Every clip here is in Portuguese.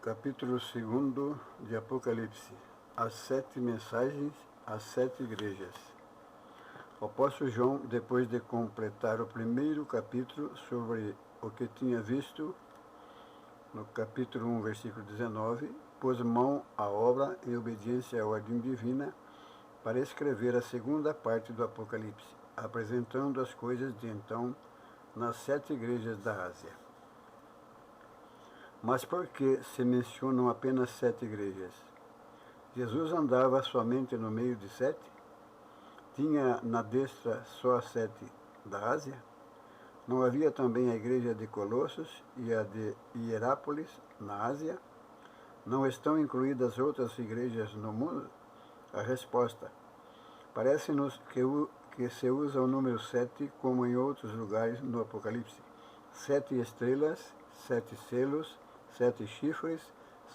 Capítulo 2 de Apocalipse. As 7 mensagens às 7 igrejas. O apóstolo João, depois de completar o primeiro capítulo sobre o que tinha visto, no capítulo 1, versículo 19, pôs mão à obra em obediência à ordem divina para escrever a segunda parte do Apocalipse, apresentando as coisas de então nas 7 igrejas da Ásia. Mas por que se mencionam apenas 7 igrejas? Jesus andava somente no meio de 7? Tinha na destra só as 7 da Ásia? Não havia também a igreja de Colossos e a de Hierápolis, na Ásia? Não estão incluídas outras igrejas no mundo? A resposta: parece-nos que se usa o número 7 como em outros lugares no Apocalipse. 7 estrelas, 7 selos, 7 chifres,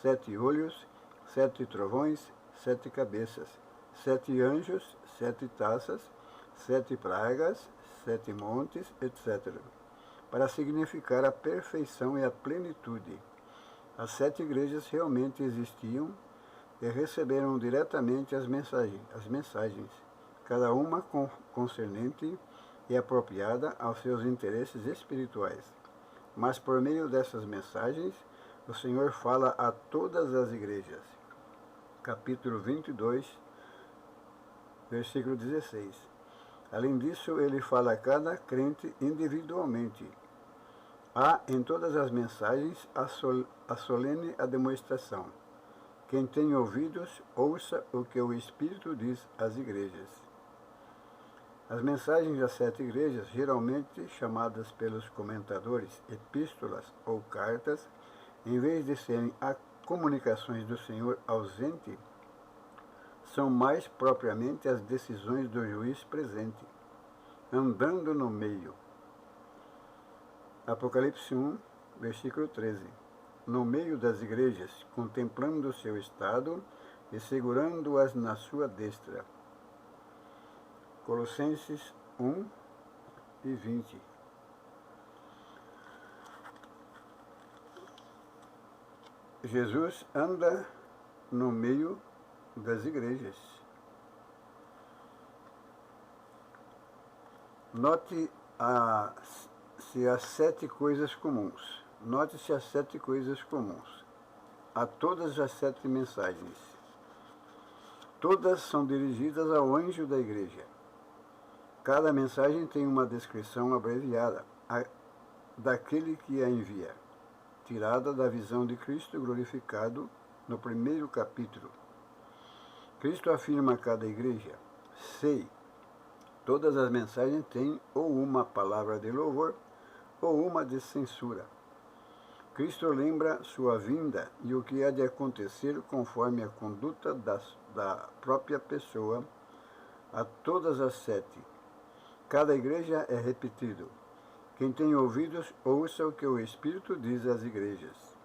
7 olhos, 7 trovões, 7 cabeças, 7 anjos, 7 taças, 7 pragas, 7 montes, etc., para significar a perfeição e a plenitude. As 7 igrejas realmente existiam e receberam diretamente as mensagens, cada uma concernente e apropriada aos seus interesses espirituais. Mas por meio dessas mensagens, o Senhor fala a todas as igrejas. Capítulo 22, versículo 16. Além disso, ele fala a cada crente individualmente. Há em todas as mensagens a solene demonstração. Quem tem ouvidos, ouça o que o Espírito diz às igrejas. As mensagens às 7 igrejas, geralmente chamadas pelos comentadores epístolas ou cartas, em vez de serem comunicações do Senhor ausente, são mais propriamente as decisões do juiz presente, andando no meio. Apocalipse 1, versículo 13. No meio das igrejas, contemplando o seu estado e segurando-as na sua destra. Colossenses 1 e 20. Jesus anda no meio das igrejas. Note-se as 7 coisas comuns. Note-se as 7 coisas comuns a todas as 7 mensagens. Todas são dirigidas ao anjo da igreja. Cada mensagem tem uma descrição abreviada daquele que a envia, tirada da visão de Cristo glorificado no primeiro capítulo. Cristo afirma a cada igreja: sei, todas as mensagens têm ou uma palavra de louvor ou uma de censura. Cristo lembra sua vinda e o que há de acontecer conforme a conduta da própria pessoa a todas as 7. Cada igreja é repetido. Quem tem ouvidos, ouça o que o Espírito diz às igrejas.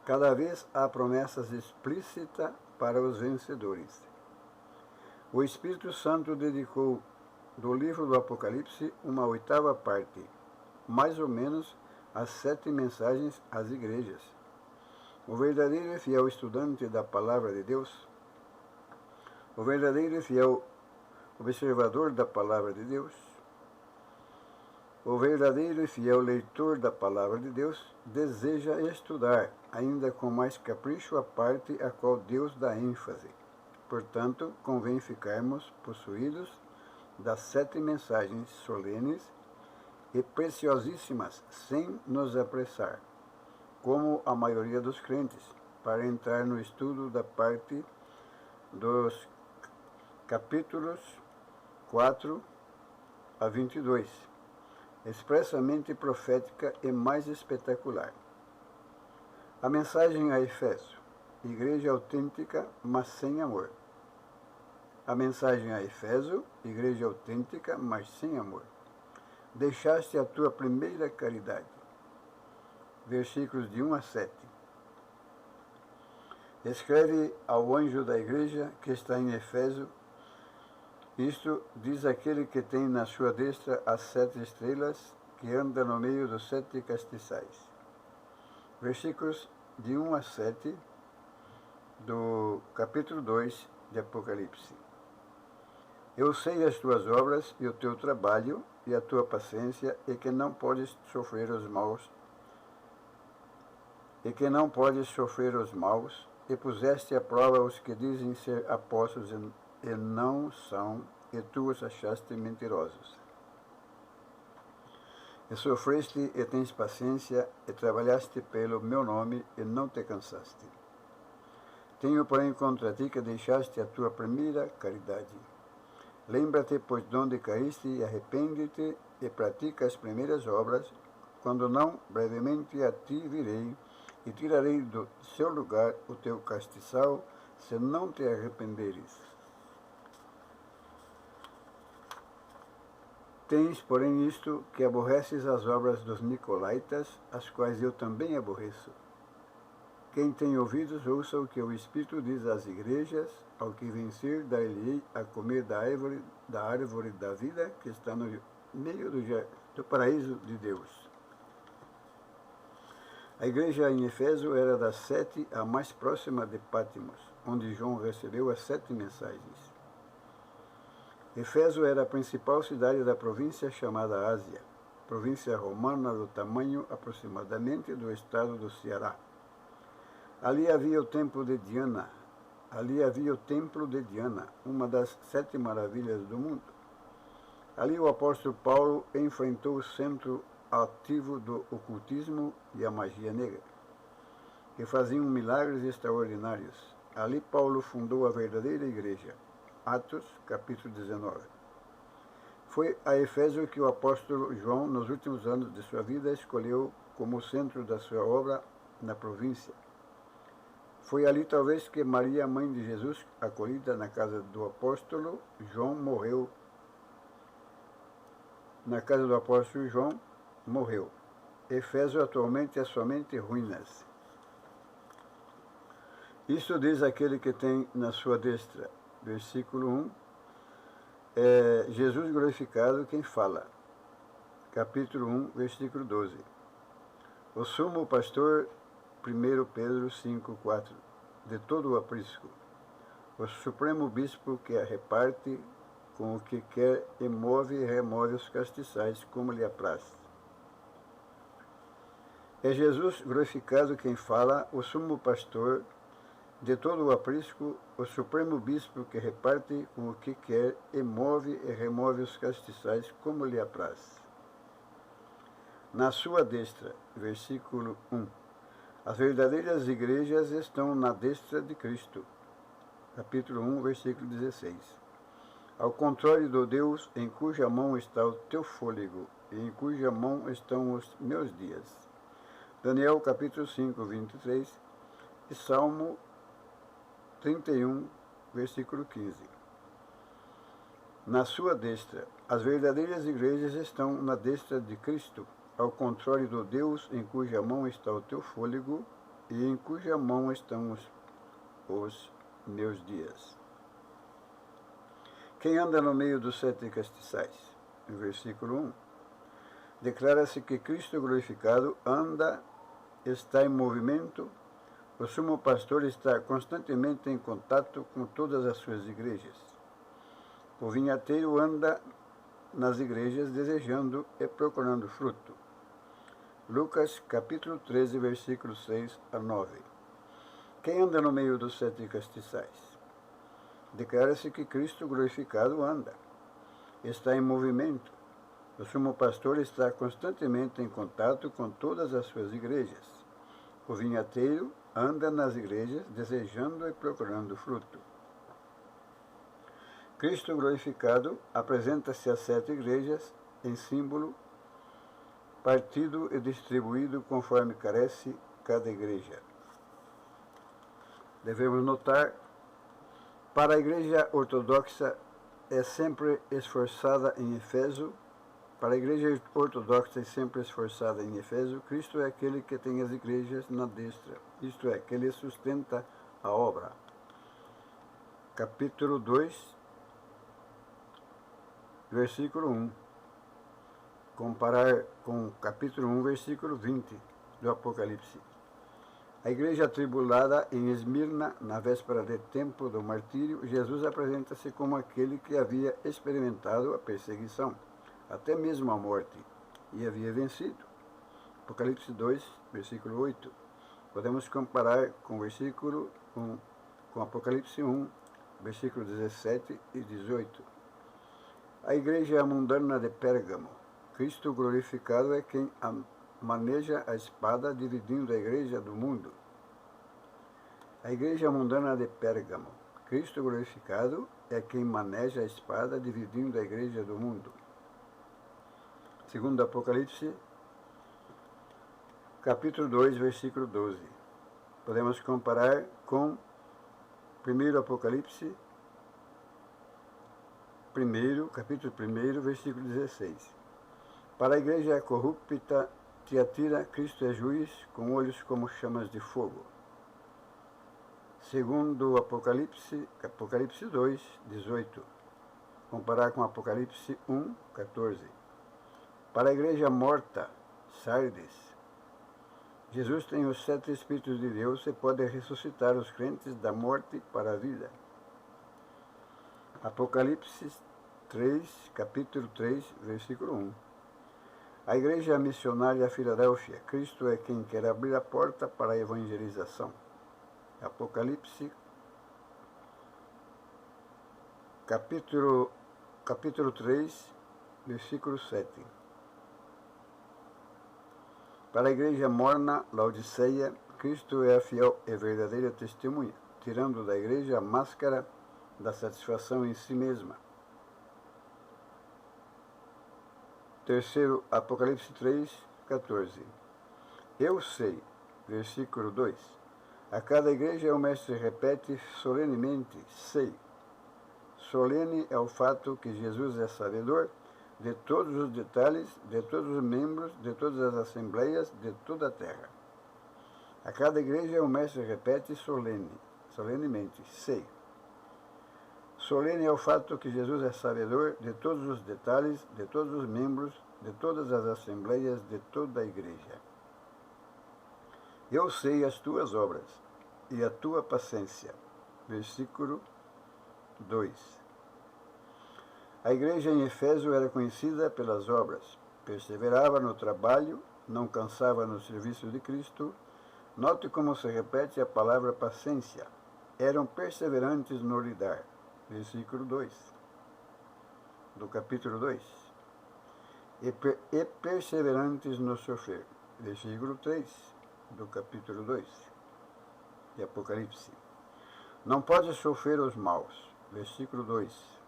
Cada vez há promessas explícitas para os vencedores. O Espírito Santo dedicou do livro do Apocalipse uma 8ª parte, mais ou menos as 7 mensagens às igrejas. O verdadeiro e fiel estudante da palavra de Deus, o verdadeiro e fiel observador da palavra de Deus, o verdadeiro e fiel leitor da palavra de Deus deseja estudar, ainda com mais capricho, a parte a qual Deus dá ênfase. Portanto, convém ficarmos possuídos das 7 mensagens solenes e preciosíssimas, sem nos apressar, como a maioria dos crentes, para entrar no estudo da parte dos capítulos 4 a 22, expressamente profética e mais espetacular. A mensagem a Efésio, igreja autêntica, mas sem amor. A mensagem a Efésio, igreja autêntica, mas sem amor. Deixaste a tua primeira caridade. Versículos de 1 a 7. Escreve ao anjo da igreja que está em Efésio: isto diz aquele que tem na sua destra as 7 estrelas, que anda no meio dos 7 castiçais. Versículos de 1 a 7 do capítulo 2 de Apocalipse. Eu sei as tuas obras e o teu trabalho e a tua paciência, e que não podes sofrer os maus, e puseste à prova os que dizem ser apóstolos e não são, e tu os achaste mentirosos. E sofreste e tens paciência, e trabalhaste pelo meu nome, e não te cansaste. Tenho, porém, contra ti que deixaste a tua primeira caridade. Lembra-te, pois, de onde caíste, e arrepende-te, e pratica as primeiras obras, quando não, brevemente a ti virei, e tirarei do seu lugar o teu castiçal, se não te arrependeres. Tens, porém, isto, que aborreces as obras dos nicolaítas, as quais eu também aborreço. Quem tem ouvidos, ouça o que o Espírito diz às igrejas. Ao que vencer, dar-lhe a comer da árvore da vida, que está no meio do paraíso de Deus. A igreja em Éfeso era das 7 a mais próxima de Pátimos, onde João recebeu as 7 mensagens. Éfeso era a principal cidade da província chamada Ásia, província romana do tamanho aproximadamente do estado do Ceará. Ali havia o templo de Diana, uma das 7 maravilhas do mundo. Ali o apóstolo Paulo enfrentou o centro ativo do ocultismo e a magia negra, que faziam milagres extraordinários. Ali Paulo fundou a verdadeira igreja. Atos, capítulo 19. Foi a Éfeso que o apóstolo João, nos últimos anos de sua vida, escolheu como centro da sua obra na província. Foi ali, talvez, que Maria, mãe de Jesus, acolhida na casa do apóstolo João, morreu. Éfeso atualmente é somente ruínas. Isso diz aquele que tem na sua destra. Versículo 1. É Jesus glorificado quem fala. Capítulo 1, versículo 12. O sumo pastor, 1 Pedro 5, 4, de todo o aprisco. O supremo bispo que a reparte com o que quer e move e remove os castiçais como lhe apraz. É Jesus glorificado quem fala, o sumo pastor de todo o aprisco, o supremo bispo que reparte com o que quer e move e remove os castiçais como lhe apraz. Na sua destra, versículo 1. As verdadeiras igrejas estão na destra de Cristo. Capítulo 1, versículo 16. Ao contrário do Deus em cuja mão está o teu fôlego e em cuja mão estão os meus dias. Daniel, capítulo 5, 23 e Salmo 31, versículo 15. Na sua destra, as verdadeiras igrejas estão na destra de Cristo, ao contrário do Deus em cuja mão está o teu fôlego e em cuja mão estão os meus dias. Quem anda no meio dos 7 castiçais? No versículo 1. Declara-se que Cristo glorificado está em movimento. O sumo pastor está constantemente em contato com todas as suas igrejas. O vinhateiro anda nas igrejas desejando e procurando fruto. Lucas, capítulo 13, versículos 6 a 9. Quem anda no meio dos 7 castiçais? Declara-se que Cristo glorificado anda. Está em movimento. O sumo pastor está constantemente em contato com todas as suas igrejas. O vinhateiro anda nas igrejas desejando e procurando fruto. Cristo glorificado apresenta-se às 7 igrejas em símbolo, partido e distribuído conforme carece cada igreja. Devemos notar, para a igreja ortodoxa é sempre esforçada em Éfeso. Para a igreja ortodoxa é sempre esforçada em Éfeso, Cristo é aquele que tem as igrejas na destra, isto é, que ele sustenta a obra. Capítulo 2, versículo 1. Comparar com capítulo 1, versículo 20 do Apocalipse. A igreja atribulada em Esmirna, na véspera de tempo do martírio, Jesus apresenta-se como aquele que havia experimentado a perseguição, até mesmo a morte, e havia vencido. Apocalipse 2, versículo 8. Podemos comparar com o versículo 1, com Apocalipse 1, versículo 17 e 18. A igreja mundana de Pérgamo. Cristo glorificado é quem maneja a espada dividindo a igreja do mundo. A igreja mundana de Pérgamo. Cristo glorificado é quem maneja a espada dividindo a igreja do mundo. Segundo Apocalipse, capítulo 2, versículo 12. Podemos comparar com 1 Apocalipse, capítulo 1, versículo 16. Para a igreja corrupta, Tiatira, Cristo é juiz, com olhos como chamas de fogo. Segundo Apocalipse 2, 18. Comparar com Apocalipse 1, 14. Para a igreja morta, Sardes, Jesus tem os 7 Espíritos de Deus e pode ressuscitar os crentes da morte para a vida. Apocalipse 3, capítulo 3, versículo 1. A igreja missionária Filadélfia, Cristo é quem quer abrir a porta para a evangelização. Apocalipse, capítulo 3, versículo 7. Para a igreja morna, Laodiceia, Cristo é a fiel e verdadeira testemunha, tirando da igreja a máscara da satisfação em si mesma. Terceiro, Apocalipse 3, 14. Eu sei, versículo 2. A cada igreja o mestre repete solenemente, sei. Solene é o fato que Jesus é sabedor de todos os detalhes, de todos os membros, de todas as assembleias, de toda a terra. A cada igreja o mestre repete solenemente, sei. Solene é o fato que Jesus é sabedor de todos os detalhes, de todos os membros, de todas as assembleias, de toda a igreja. Eu sei as tuas obras e a tua paciência. Versículo 2. A igreja em Efésio era conhecida pelas obras. Perseverava no trabalho, não cansava no serviço de Cristo. Note como se repete a palavra paciência. Eram perseverantes no lidar. Versículo 2, do capítulo 2. E perseverantes no sofrer. Versículo 3, do capítulo 2, de Apocalipse. Não pode sofrer os maus. Versículo 2,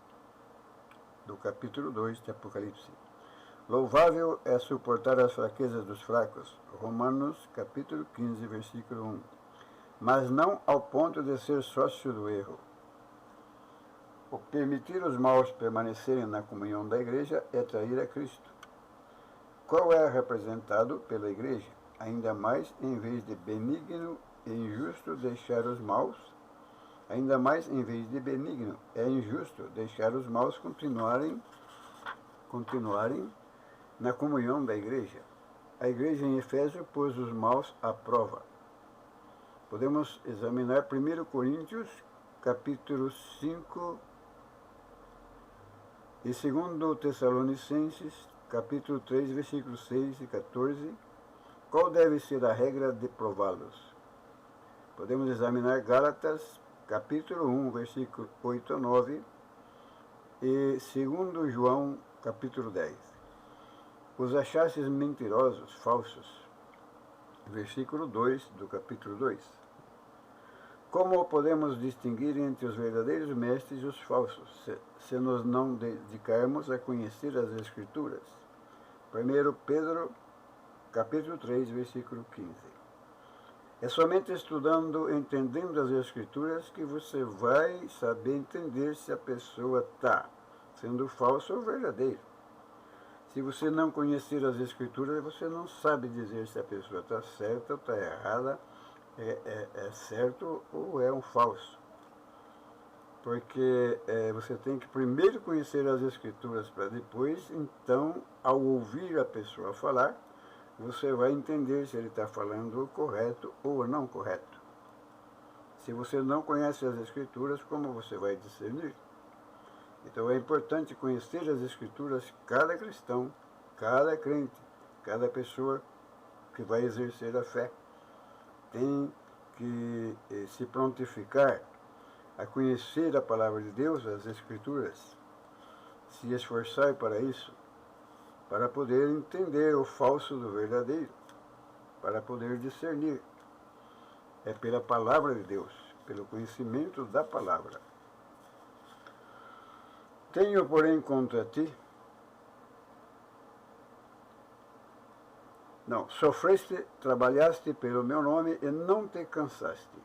do capítulo 2 de Apocalipse. Louvável é suportar as fraquezas dos fracos. Romanos, capítulo 15, versículo 1. Mas não ao ponto de ser sócio do erro. O permitir os maus permanecerem na comunhão da igreja é trair a Cristo. Qual é representado pela igreja? Ainda mais, em vez de benigno e injusto deixar os maus, ainda mais, em vez de benigno, é injusto deixar os maus continuarem na comunhão da igreja. A igreja em Efésio pôs os maus à prova. Podemos examinar 1 Coríntios, capítulo 5, e 2 Tessalonicenses, capítulo 3, versículos 6 e 14, qual deve ser a regra de prová-los? Podemos examinar Gálatas, capítulo 1, versículo 8 a 9, e 2 João, capítulo 10. Os achastes mentirosos, falsos, versículo 2 do capítulo 2. Como podemos distinguir entre os verdadeiros mestres e os falsos, se nos não dedicarmos a conhecer as Escrituras? 1 Pedro, capítulo 3, versículo 15. É somente estudando, entendendo as Escrituras, que você vai saber entender se a pessoa está sendo falsa ou verdadeira. Se você não conhecer as Escrituras, você não sabe dizer se a pessoa está certa ou está errada, é certo ou é um falso. Porque você tem que primeiro conhecer as Escrituras para depois, então, ao ouvir a pessoa falar, você vai entender se ele está falando o correto ou o não correto. Se você não conhece as Escrituras, como você vai discernir? Então é importante conhecer as Escrituras, cada cristão, cada crente, cada pessoa que vai exercer a fé. Tem que se prontificar a conhecer a palavra de Deus, as Escrituras, se esforçar para isso, para poder entender o falso do verdadeiro, para poder discernir. É pela palavra de Deus, pelo conhecimento da palavra. Tenho, porém, contra ti, sofreste, trabalhaste pelo meu nome e não te cansaste.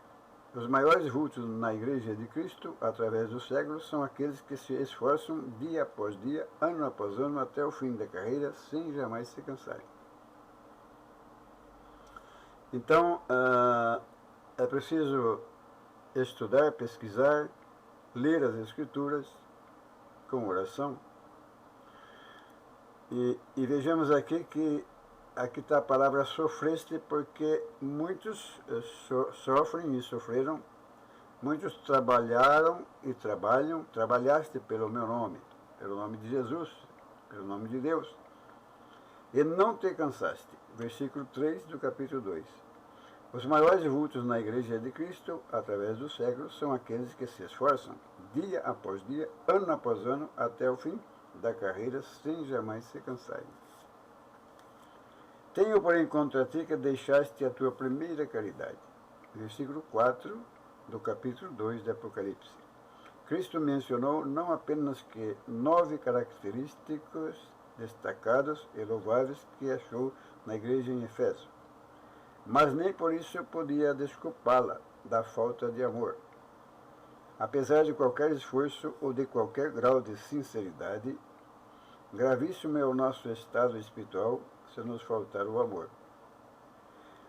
Os maiores vultos na Igreja de Cristo, através dos séculos, são aqueles que se esforçam dia após dia, ano após ano, até o fim da carreira, sem jamais se cansarem. Então, é preciso estudar, pesquisar, ler as Escrituras com oração. E vejamos aqui que aqui está a palavra sofreste, porque muitos sofrem e sofreram, muitos trabalharam e trabalham, trabalhaste pelo meu nome, pelo nome de Jesus, pelo nome de Deus, e não te cansaste. Versículo 3 do capítulo 2. Os maiores vultos na Igreja de Cristo, através dos séculos, são aqueles que se esforçam, dia após dia, ano após ano, até o fim da carreira, sem jamais se cansarem. Tenho, porém, contra ti que deixaste a tua primeira caridade. Versículo 4 do capítulo 2 de Apocalipse. Cristo mencionou não apenas que 9 características destacadas e louváveis que achou na igreja em Efeso, mas nem por isso podia desculpá-la da falta de amor. Apesar de qualquer esforço ou de qualquer grau de sinceridade, gravíssimo é o nosso estado espiritual se nos faltar o amor.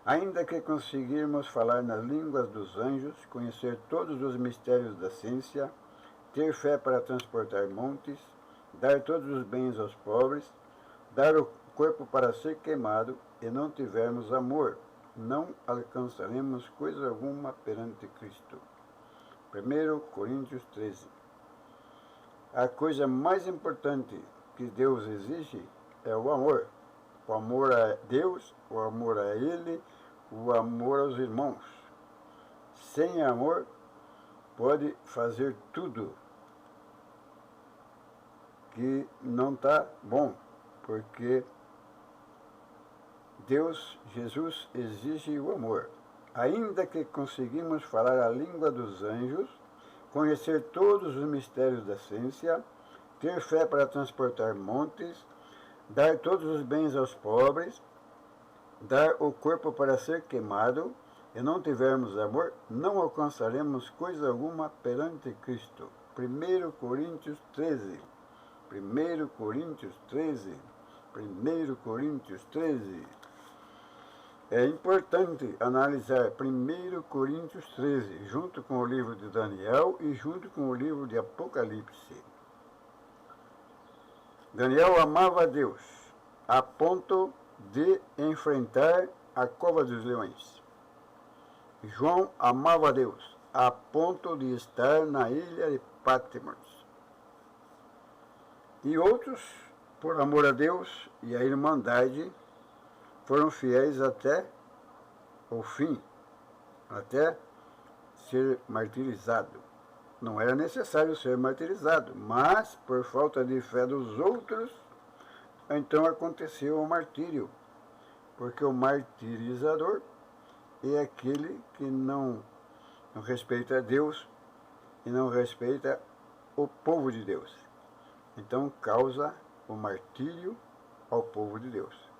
Ainda que conseguirmos falar nas línguas dos anjos, conhecer todos os mistérios da ciência, ter fé para transportar montes, dar todos os bens aos pobres, dar o corpo para ser queimado, e não tivermos amor, não alcançaremos coisa alguma perante Cristo. 1 Coríntios 13. A coisa mais importante que Deus exige é o amor. O amor a Deus, o amor a Ele, o amor aos irmãos. Sem amor, pode fazer tudo que não está bom, porque Deus, Jesus, exige o amor. Ainda que conseguimos falar a língua dos anjos, conhecer todos os mistérios da ciência, ter fé para transportar montes, dar todos os bens aos pobres, dar o corpo para ser queimado, e não tivermos amor, não alcançaremos coisa alguma perante Cristo. 1 Coríntios 13. 1 Coríntios 13. 1 Coríntios 13. É importante analisar 1 Coríntios 13, junto com o livro de Daniel e junto com o livro de Apocalipse. Daniel amava a Deus, a ponto de enfrentar a cova dos leões. João amava a Deus, a ponto de estar na ilha de Patmos. E outros, por amor a Deus e à irmandade, foram fiéis até o fim, até ser martirizado. Não era necessário ser martirizado, mas por falta de fé dos outros, então aconteceu o martírio, porque o martirizador é aquele que não respeita a Deus e não respeita o povo de Deus. Então causa o martírio ao povo de Deus.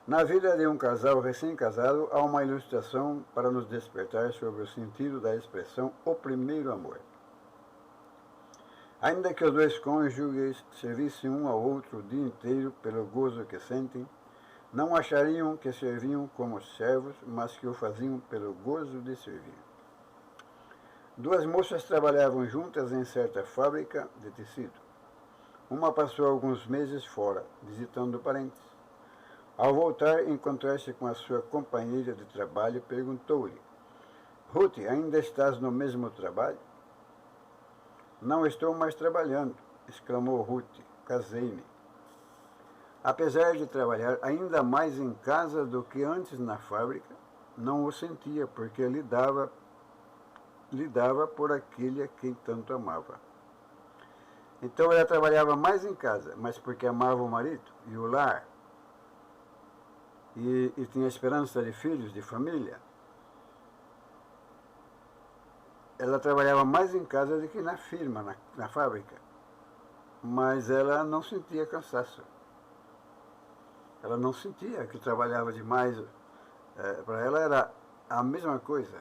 Na vida de um casal recém-casado, há uma ilustração para nos despertar sobre o sentido da expressão o primeiro amor. Ainda que os dois cônjuges servissem um ao outro o dia inteiro pelo gozo que sentem, não achariam que serviam como servos, mas que o faziam pelo gozo de servir. Duas moças trabalhavam juntas em certa fábrica de tecido. Uma passou alguns meses fora, visitando parentes. Ao voltar, encontrar-se com a sua companheira de trabalho, perguntou-lhe: Ruth, ainda estás no mesmo trabalho? Não estou mais trabalhando, exclamou Ruth, casei-me. Apesar de trabalhar ainda mais em casa do que antes na fábrica, não o sentia, porque lidava por aquele a quem tanto amava. Então ela trabalhava mais em casa, mas porque amava o marido e o lar, e tinha esperança de filhos, de família. Ela trabalhava mais em casa do que na firma, na fábrica, mas ela não sentia cansaço. Ela não sentia que trabalhava demais. Para ela era a mesma coisa.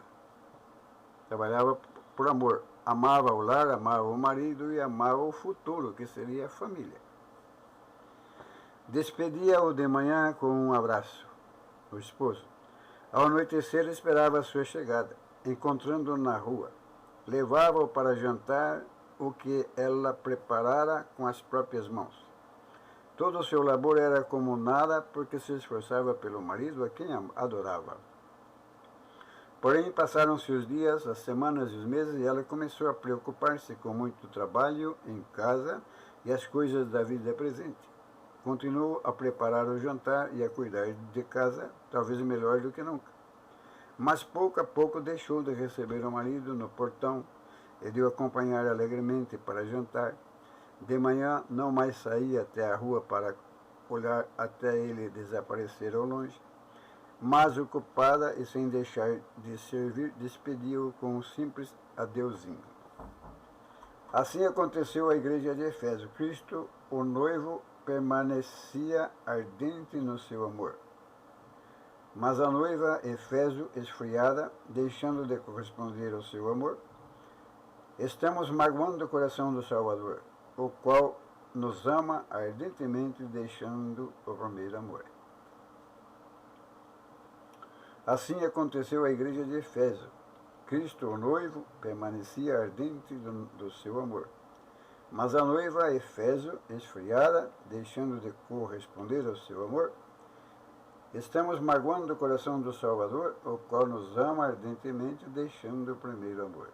Trabalhava por amor. Amava o lar, amava o marido e amava o futuro, que seria a família. Despedia-o de manhã com um abraço, o esposo. Ao anoitecer esperava a sua chegada, encontrando-o na rua. Levava-o para jantar o que ela preparara com as próprias mãos. Todo o seu labor era como nada, porque se esforçava pelo marido a quem adorava. Porém, passaram-se os dias, as semanas e os meses, e ela começou a preocupar-se com muito trabalho em casa e as coisas da vida presente. Continuou a preparar o jantar e a cuidar de casa, talvez melhor do que nunca. Mas pouco a pouco deixou de receber o marido no portão e de o acompanhar alegremente para jantar. De manhã não mais saía até a rua para olhar até ele desaparecer ao longe, mas ocupada e sem deixar de servir, despedia-o com um simples adeuzinho. Assim aconteceu à igreja de Efésio. Cristo, o noivo, permanecia ardente no seu amor. Mas a noiva, Efésio, esfriada, deixando de corresponder ao seu amor, estamos magoando o coração do Salvador, o qual nos ama ardentemente, deixando o primeiro amor. Assim aconteceu à igreja de Efésio. Cristo, o noivo, permanecia ardente do seu amor. Mas a noiva, Efésio, esfriada, deixando de corresponder ao seu amor, estamos magoando o coração do Salvador, o qual nos ama ardentemente, deixando o primeiro amor.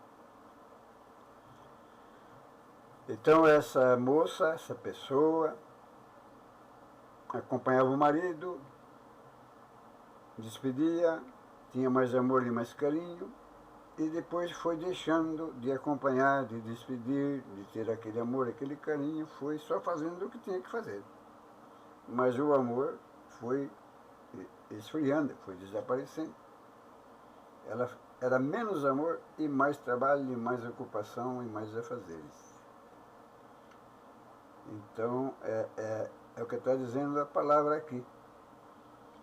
Então essa moça, essa pessoa, acompanhava o marido, despedia, tinha mais amor e mais carinho, e depois foi deixando de acompanhar, de despedir, de ter aquele amor, aquele carinho, foi só fazendo o que tinha que fazer. Mas o amor foi esfriando, foi desaparecendo. Ela era menos amor e mais trabalho, e mais ocupação e mais afazeres. Então, é o que está dizendo a palavra aqui.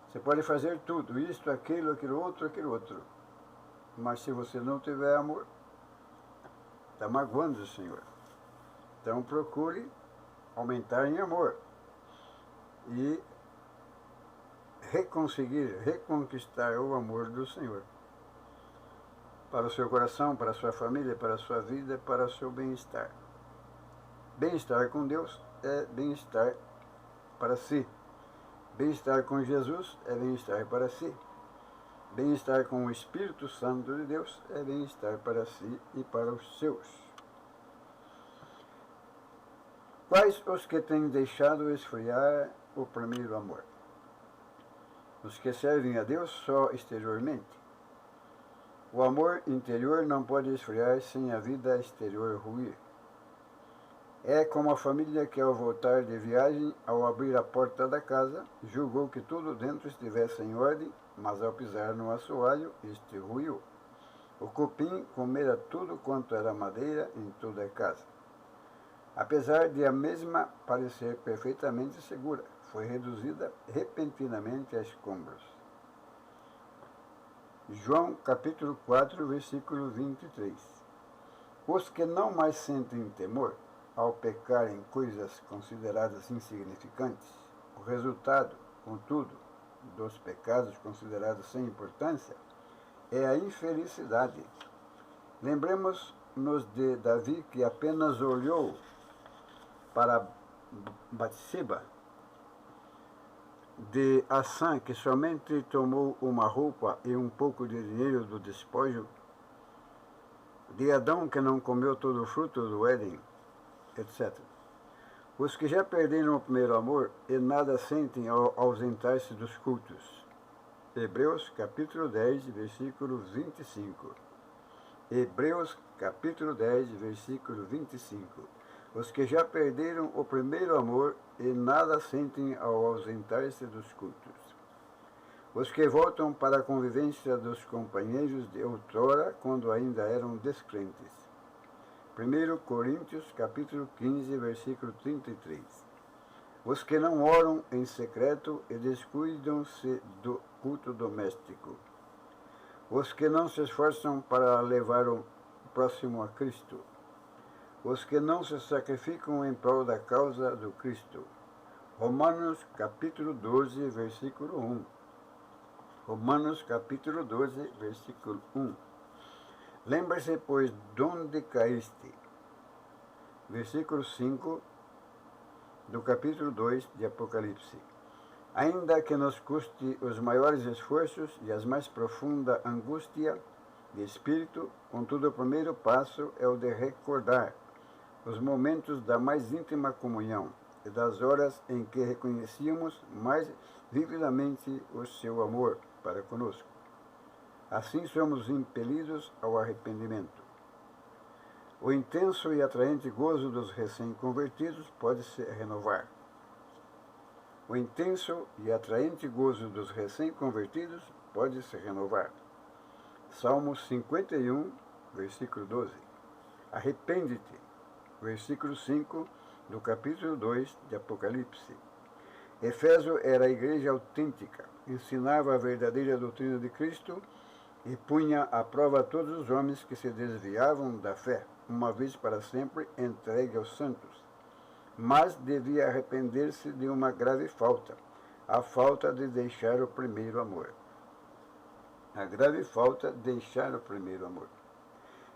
Você pode fazer tudo, isto, aquilo outro. Mas se você não tiver amor, está magoando o Senhor. Então procure aumentar em amor e reconquistar o amor do Senhor para o seu coração, para a sua família, para a sua vida, para o seu bem-estar. Bem-estar com Deus é bem-estar para si. Bem-estar com Jesus é bem-estar para si. Bem-estar com o Espírito Santo de Deus é bem-estar para si e para os seus. Quais os que têm deixado esfriar o primeiro amor? Os que servem a Deus só exteriormente. O amor interior não pode esfriar sem a vida exterior ruir. É como a família que, ao voltar de viagem, ao abrir a porta da casa, julgou que tudo dentro estivesse em ordem, mas ao pisar no assoalho, este ruiu. O cupim comera tudo quanto era madeira em toda a casa. Apesar de a mesma parecer perfeitamente segura, foi reduzida repentinamente a escombros. João capítulo 4, versículo 23. Os que não mais sentem temor ao pecar em coisas consideradas insignificantes, o resultado, contudo, dos pecados considerados sem importância é a infelicidade. Lembremos-nos de Davi, que apenas olhou para Batseba, de Assã, que somente tomou uma roupa e um pouco de dinheiro do despojo, de Adão, que não comeu todo o fruto do Éden, etc. Os que já perderam o primeiro amor e nada sentem ao ausentar-se dos cultos. Hebreus capítulo 10, versículo 25. Hebreus capítulo 10, versículo 25. Os que já perderam o primeiro amor e nada sentem ao ausentar-se dos cultos. Os que voltam para a convivência dos companheiros de outrora, quando ainda eram descrentes. 1 Coríntios capítulo 15, versículo 33. Os que não oram em secreto e descuidam-se do culto doméstico. Os que não se esforçam para levar o próximo a Cristo. Os que não se sacrificam em prol da causa do Cristo. Romanos capítulo 12, versículo 1. Romanos capítulo 12, versículo 1. Lembre-se, pois, de onde caíste. Versículo 5 do capítulo 2 de Apocalipse. Ainda que nos custe os maiores esforços e as mais profunda angústia de espírito, contudo o primeiro passo é o de recordar os momentos da mais íntima comunhão e das horas em que reconhecíamos mais vividamente o seu amor para conosco. Assim somos impelidos ao arrependimento. O intenso e atraente gozo dos recém-convertidos pode se renovar. O intenso e atraente gozo dos recém-convertidos pode se renovar. Salmo 51, versículo 12. Arrepende-te. Versículo 5 do capítulo 2 de Apocalipse. Éfeso era a igreja autêntica, ensinava a verdadeira doutrina de Cristo e punha à prova todos os homens que se desviavam da fé, uma vez para sempre entregue aos santos. Mas devia arrepender-se de uma grave falta, a falta de deixar o primeiro amor. A grave falta de deixar o primeiro amor.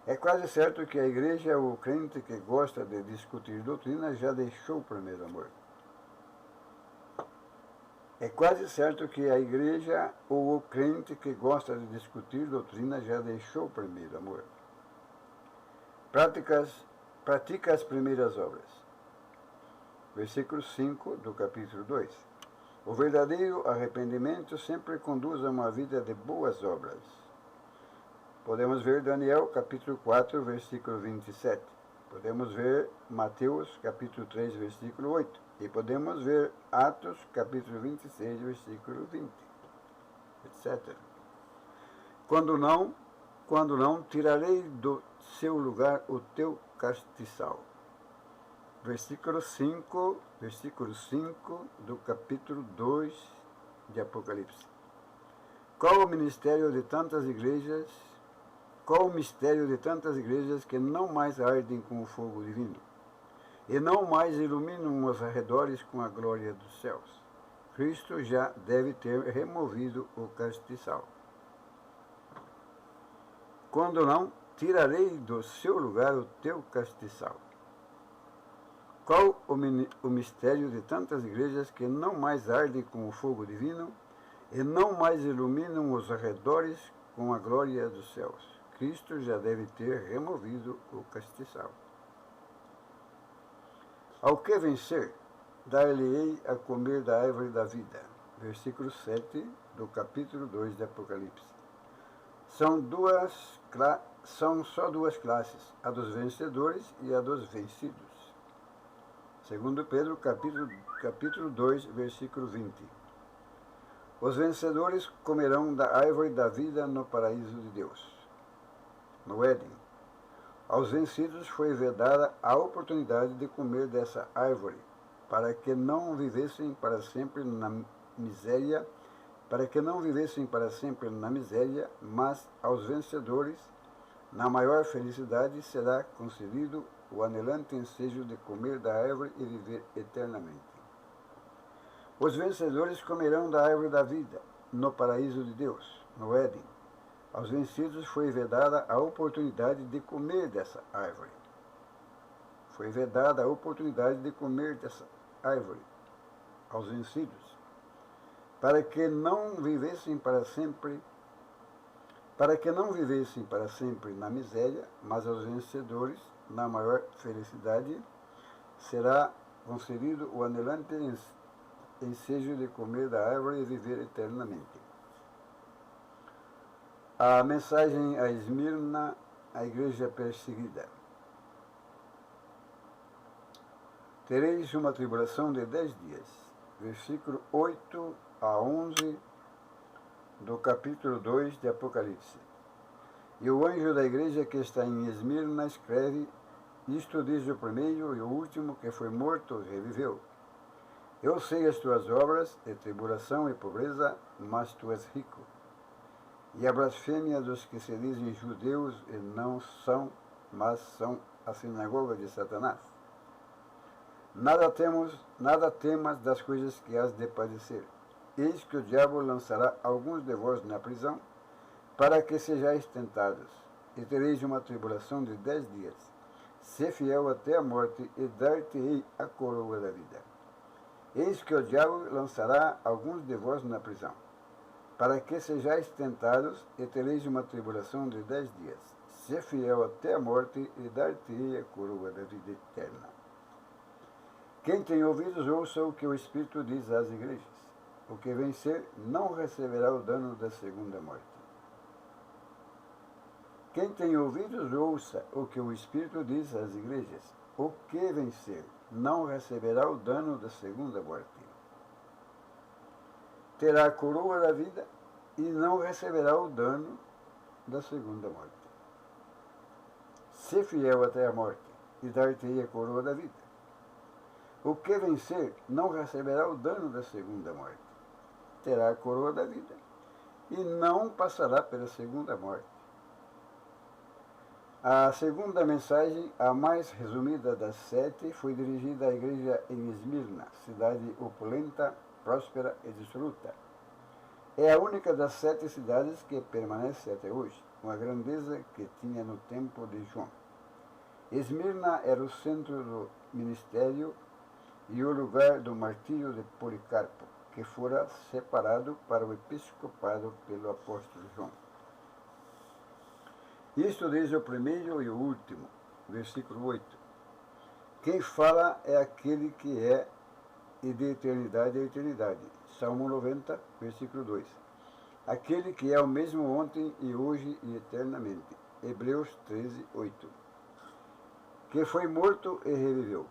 É quase certo que a igreja ou o crente que gosta de discutir doutrina já deixou o primeiro amor. É quase certo que a igreja ou o crente que gosta de discutir doutrina já deixou o primeiro amor. Pratica as primeiras obras. Versículo 5 do capítulo 2. O verdadeiro arrependimento sempre conduz a uma vida de boas obras. Podemos ver Daniel capítulo 4, versículo 27. Podemos ver Mateus capítulo 3, versículo 8. E podemos ver Atos capítulo 26, versículo 20, etc. Quando não, tirarei do seu lugar o teu castiçal. Versículo 5 do capítulo 2 de Apocalipse. Qual o mistério de tantas igrejas que não mais ardem com o fogo divino e não mais iluminam os arredores com a glória dos céus? Cristo já deve ter removido o castiçal. Quando não, tirarei do seu lugar o teu castiçal. Qual o mistério de tantas igrejas que não mais ardem com o fogo divino e não mais iluminam os arredores com a glória dos céus? Cristo já deve ter removido o castiçal. Ao que vencer, dar-lhe-ei a comer da árvore da vida. Versículo 7 do capítulo 2 de Apocalipse. São só duas classes, a dos vencedores e a dos vencidos. Segundo Pedro, capítulo 2, versículo 20. Os vencedores comerão da árvore da vida no paraíso de Deus, no Éden. Aos vencidos foi vedada a oportunidade de comer dessa árvore, para que não vivessem para sempre na miséria, mas aos vencedores, na maior felicidade, será concedido o anelante ensejo de comer da árvore e viver eternamente. Os vencedores comerão da árvore da vida, no paraíso de Deus, no Éden. Aos vencidos foi vedada a oportunidade de comer dessa árvore. Foi vedada a oportunidade de comer dessa árvore aos vencidos. para que não vivessem para sempre na miséria, mas aos vencedores, na maior felicidade, será concedido o anelante ensejo de comer da árvore e viver eternamente. A mensagem a Esmirna, a igreja perseguida. Tereis uma tribulação de 10 dias. Versículo 8 a 11 do capítulo 2 de Apocalipse. E o anjo da igreja que está em Esmirna escreve: isto diz o primeiro e o último que foi morto reviveu. Eu sei as tuas obras, de tribulação e pobreza, mas tu és rico. E a blasfêmia dos que se dizem judeus e não são, mas são a sinagoga de Satanás. Nada temas das coisas que has de padecer. Eis que o diabo lançará alguns de vós na prisão, para que sejais tentados, e tereis uma tribulação de 10 dias. Sê fiel até a morte, e dar-te-ei a coroa da vida. Eis que o diabo lançará alguns de vós na prisão, para que sejais tentados, e tereis uma tribulação de 10 dias. Sê fiel até a morte, e dar-te-ei a coroa da vida eterna. Quem tem ouvidos, ouça o que o Espírito diz às igrejas. O que vencer não receberá o dano da segunda morte. Quem tem ouvidos, ouça o que o Espírito diz às igrejas. O que vencer não receberá o dano da segunda morte. Terá a coroa da vida e não receberá o dano da segunda morte. Sê fiel até a morte, e dar-te-ei a coroa da vida. O que vencer não receberá o dano da segunda morte. Terá a coroa da vida e não passará pela segunda morte. A segunda mensagem, a mais resumida das 7, foi dirigida à igreja em Esmirna, cidade opulenta, próspera e dissoluta. É a única das 7 cidades que permanece até hoje, uma grandeza que tinha no tempo de João. Esmirna era o centro do ministério e o lugar do martírio de Policarpo, que fora separado para o episcopado pelo apóstolo João. Isto diz o primeiro e o último, versículo 8. Quem fala é aquele que é e de eternidade a eternidade. Salmo 90, versículo 2. Aquele que é o mesmo ontem e hoje e eternamente. Hebreus 13, 8. Que foi morto e reviveu,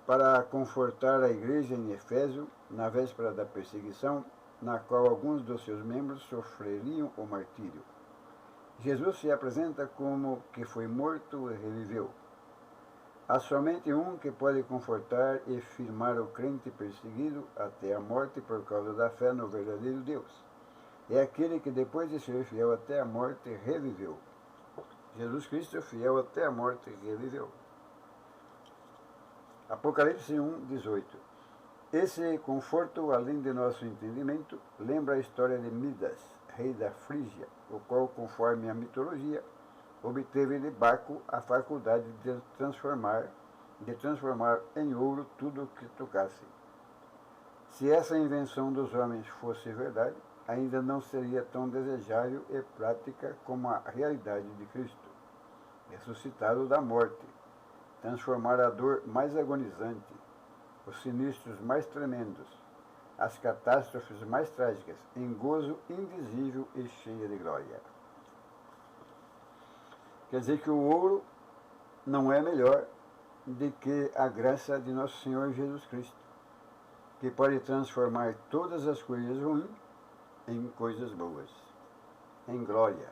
para confortar a igreja em Efésio, na véspera da perseguição, na qual alguns dos seus membros sofreriam o martírio. Jesus se apresenta como que foi morto e reviveu. Há somente um que pode confortar e firmar o crente perseguido até a morte por causa da fé no verdadeiro Deus. É aquele que, depois de ser fiel até a morte, reviveu. Jesus Cristo, fiel até a morte, reviveu. Apocalipse 1, 18. Esse conforto, além de nosso entendimento, lembra a história de Midas, rei da Frígia, o qual, conforme a mitologia, obteve de Baco a faculdade de transformar em ouro tudo o que tocasse. Se essa invenção dos homens fosse verdade, ainda não seria tão desejável e prática como a realidade de Cristo, ressuscitado da morte, transformar a dor mais agonizante, os sinistros mais tremendos, as catástrofes mais trágicas, em gozo indizível e cheia de glória. Quer dizer que o ouro não é melhor do que a graça de nosso Senhor Jesus Cristo, que pode transformar todas as coisas ruins em coisas boas, em glória.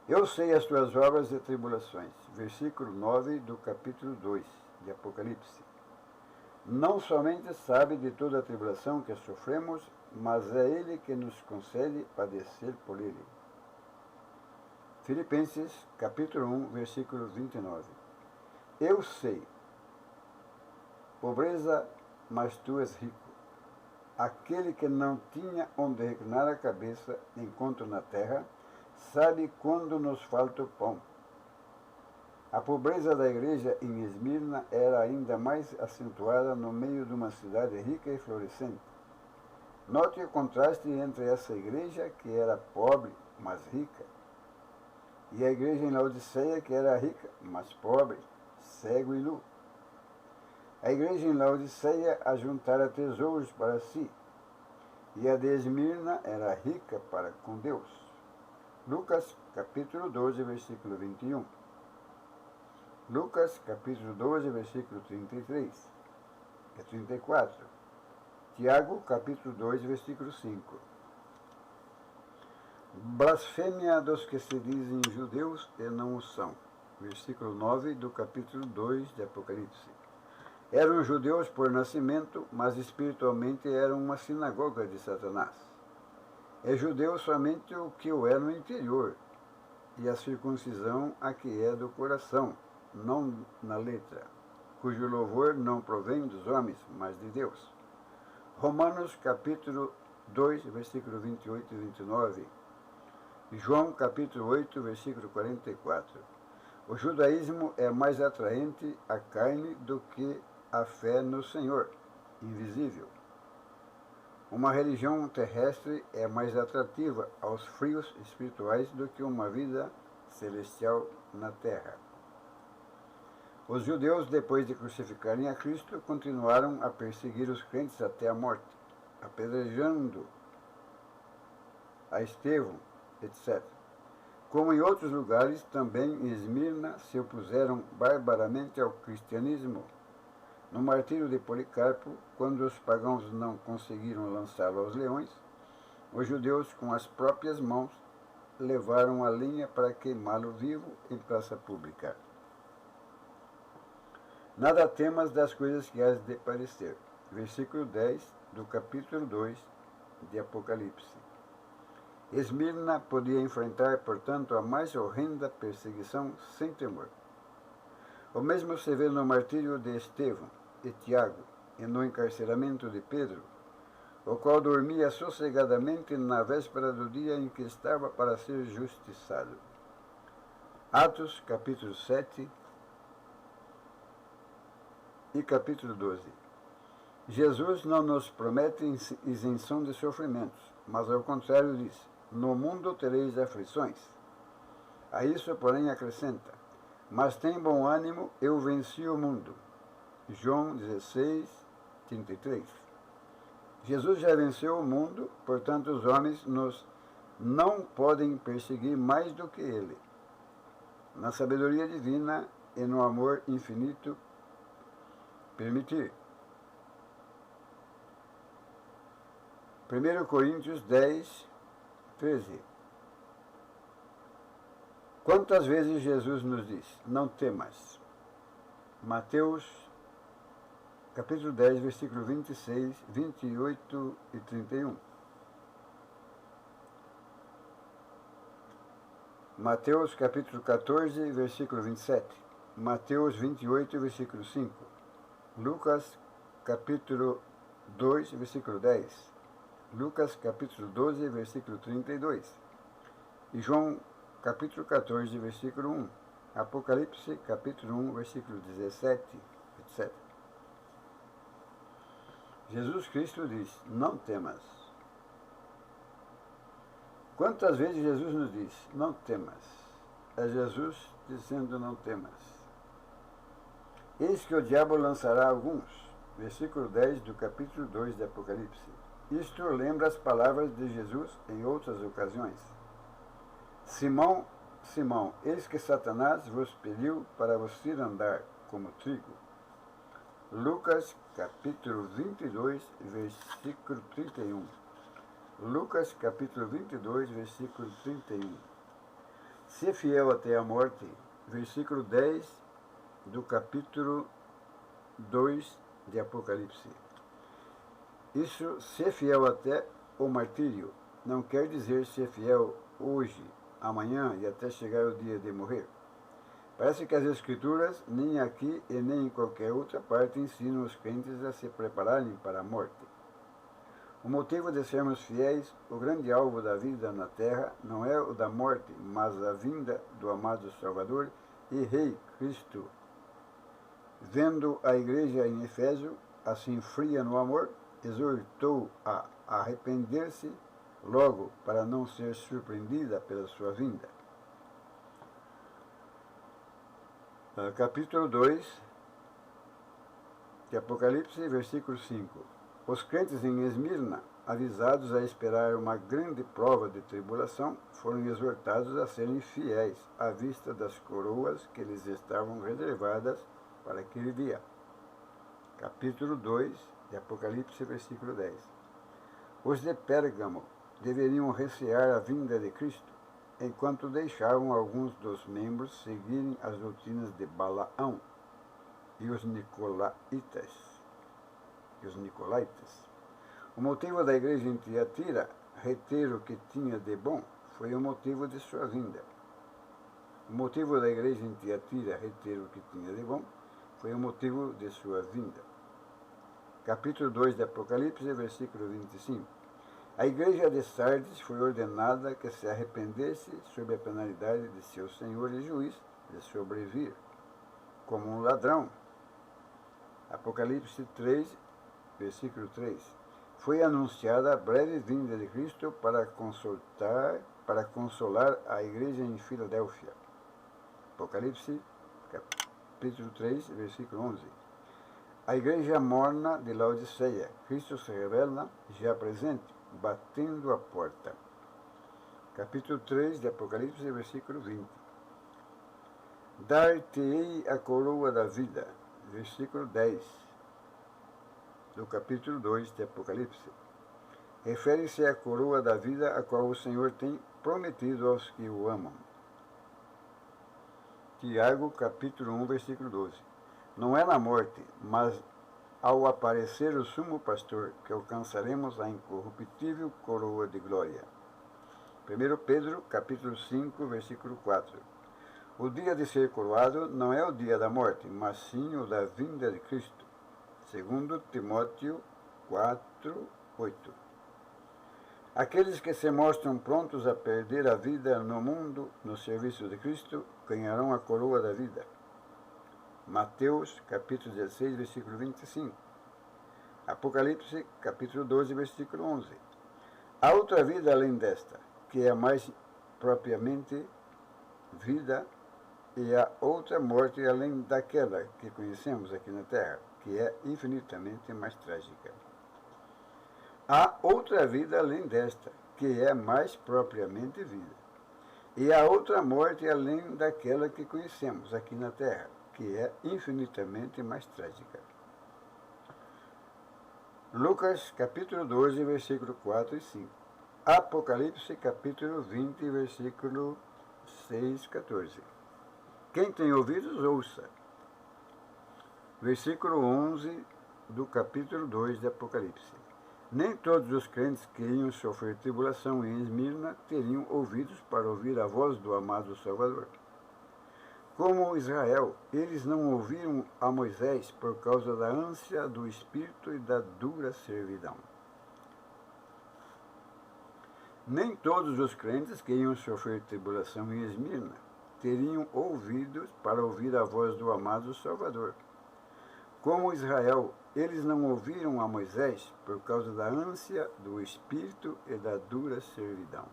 Eu sei as tuas obras e tribulações. Versículo 9 do capítulo 2 de Apocalipse. Não somente sabe de toda a tribulação que sofremos, mas é Ele que nos concede padecer por Ele. Filipenses, capítulo 1, versículo 29. Eu sei, pobreza, mas tu és rico. Aquele que não tinha onde reclinar a cabeça enquanto na terra, sabe quando nos falta o pão. A pobreza da igreja em Esmirna era ainda mais acentuada no meio de uma cidade rica e florescente. Note o contraste entre essa igreja, que era pobre, mas rica, e a igreja em Laodiceia, que era rica, mas pobre, cego e nu. A igreja em Laodiceia ajuntara tesouros para si, e a de Esmirna era rica para com Deus. Lucas, capítulo 12, versículo 21. Lucas, capítulo 12, versículo 33 e 34. Tiago, capítulo 2, versículo 5. Blasfêmia dos que se dizem judeus e não o são. Versículo 9 do capítulo 2 de Apocalipse. Eram judeus por nascimento, mas espiritualmente eram uma sinagoga de Satanás. É judeu somente o que o é no interior, e a circuncisão a que é do coração, não na letra, cujo louvor não provém dos homens, mas de Deus. Romanos capítulo 2, versículo 28 e 29. João capítulo 8, versículo 44. O judaísmo é mais atraente à carne do que a fé no Senhor, invisível. Uma religião terrestre é mais atrativa aos frios espirituais do que uma vida celestial na terra. Os judeus, depois de crucificarem a Cristo, continuaram a perseguir os crentes até a morte, apedrejando a Estevão, etc. Como em outros lugares, também em Esmirna se opuseram barbaramente ao cristianismo. No martírio de Policarpo, quando os pagãos não conseguiram lançá-lo aos leões, os judeus, com as próprias mãos, levaram a linha para queimá-lo vivo em praça pública. Nada temas das coisas que hás de padecer. Versículo 10 do capítulo 2 de Apocalipse. Esmirna podia enfrentar, portanto, a mais horrenda perseguição sem temor. O mesmo se vê no martírio de Estevão e Tiago e no encarceramento de Pedro, o qual dormia sossegadamente na véspera do dia em que estava para ser justiçado. Atos, capítulo 7 e capítulo 12. Jesus não nos promete isenção de sofrimentos, mas ao contrário diz: no mundo tereis aflições. A isso, porém, acrescenta: mas tem bom ânimo, eu venci o mundo. João 16, 33. Jesus já venceu o mundo, portanto os homens nos não podem perseguir mais do que ele. Na sabedoria divina e no amor infinito permitir. 1 Coríntios 10, 13. Quantas vezes Jesus nos diz: não temas? Mateus, capítulo 10, versículo 26, 28 e 31. Mateus, capítulo 14, versículo 27. Mateus 28, versículo 5. Lucas, capítulo 2, versículo 10. Lucas, capítulo 12, versículo 32. E João, capítulo 14, versículo 1. Apocalipse, capítulo 1, versículo 17, etc. Jesus Cristo diz: não temas. Quantas vezes Jesus nos diz: não temas? É Jesus dizendo: não temas. Eis que o diabo lançará alguns. Versículo 10 do capítulo 2 de Apocalipse. Isto lembra as palavras de Jesus em outras ocasiões. Simão, Simão, eis que Satanás vos pediu para vos cirandar como trigo. Lucas, capítulo 22, versículo 31. Lucas, capítulo 22, versículo 31. Se fiel até a morte, versículo 10 do capítulo 2 de Apocalipse. Isso, ser fiel até o martírio, não quer dizer ser fiel hoje, amanhã e até chegar o dia de morrer. Parece que as Escrituras, nem aqui e nem em qualquer outra parte, ensinam os crentes a se prepararem para a morte. O motivo de sermos fiéis, o grande alvo da vida na terra, não é o da morte, mas a vinda do amado Salvador e Rei Cristo. Vendo a igreja em Efésio, assim fria no amor, exortou-a arrepender-se logo para não ser surpreendida pela sua vinda. Capítulo 2 de Apocalipse, versículo 5. Os crentes em Esmirna, avisados a esperar uma grande prova de tribulação, foram exortados a serem fiéis à vista das coroas que lhes estavam reservadas para aquele dia. Capítulo 2 de Apocalipse, versículo 10. Os de Pérgamo deveriam recear a vinda de Cristo, enquanto deixavam alguns dos membros seguirem as doutrinas de Balaão e os Nicolaítas. O motivo da igreja em Tiatira reter o que tinha de bom foi o motivo de sua vinda. O motivo da igreja em Tiatira reter o que tinha de bom foi o motivo de sua vinda. Capítulo 2 de Apocalipse, versículo 25. A igreja de Sardes foi ordenada que se arrependesse sob a penalidade de seu senhor e juiz de sobrevir como um ladrão. Apocalipse 3, versículo 3. Foi anunciada a breve vinda de Cristo para consolar a igreja em Filadélfia. Apocalipse, capítulo 3, versículo 11. A igreja morna de Laodiceia. Cristo se revela já presente, batendo a porta. Capítulo 3 de Apocalipse, versículo 20. Dar-te-ei a coroa da vida. Versículo 10 do capítulo 2 de Apocalipse. Refere-se à coroa da vida a qual o Senhor tem prometido aos que o amam. Tiago, capítulo 1, versículo 12. Não é na morte, mas ao aparecer o sumo pastor, que alcançaremos a incorruptível coroa de glória. 1 Pedro, capítulo 5, versículo 4. O dia de ser coroado não é o dia da morte, mas sim o da vinda de Cristo. 2 Timóteo 4, 8. Aqueles que se mostram prontos a perder a vida no mundo, no serviço de Cristo, ganharão a coroa da vida. Mateus, capítulo 16, versículo 25. Apocalipse, capítulo 12, versículo 11. Há outra vida além desta, que é mais propriamente vida, e há outra morte além daquela que conhecemos aqui na Terra, que é infinitamente mais trágica. Há outra vida além desta, que é mais propriamente vida. E há outra morte além daquela que conhecemos aqui na Terra, que é infinitamente mais trágica. Lucas, capítulo 12, versículo 4 e 5. Apocalipse, capítulo 20, versículo 6, 14. Quem tem ouvidos, ouça. Versículo 11 do capítulo 2 de Apocalipse. Nem todos os crentes que iam sofrer tribulação em Esmirna teriam ouvidos para ouvir a voz do amado Salvador. Como Israel, eles não ouviram a Moisés por causa da ânsia do espírito e da dura servidão. Nem todos os crentes que iam sofrer tribulação em Esmirna teriam ouvidos para ouvir a voz do amado Salvador. Como Israel, eles não ouviram a Moisés por causa da ânsia do espírito e da dura servidão.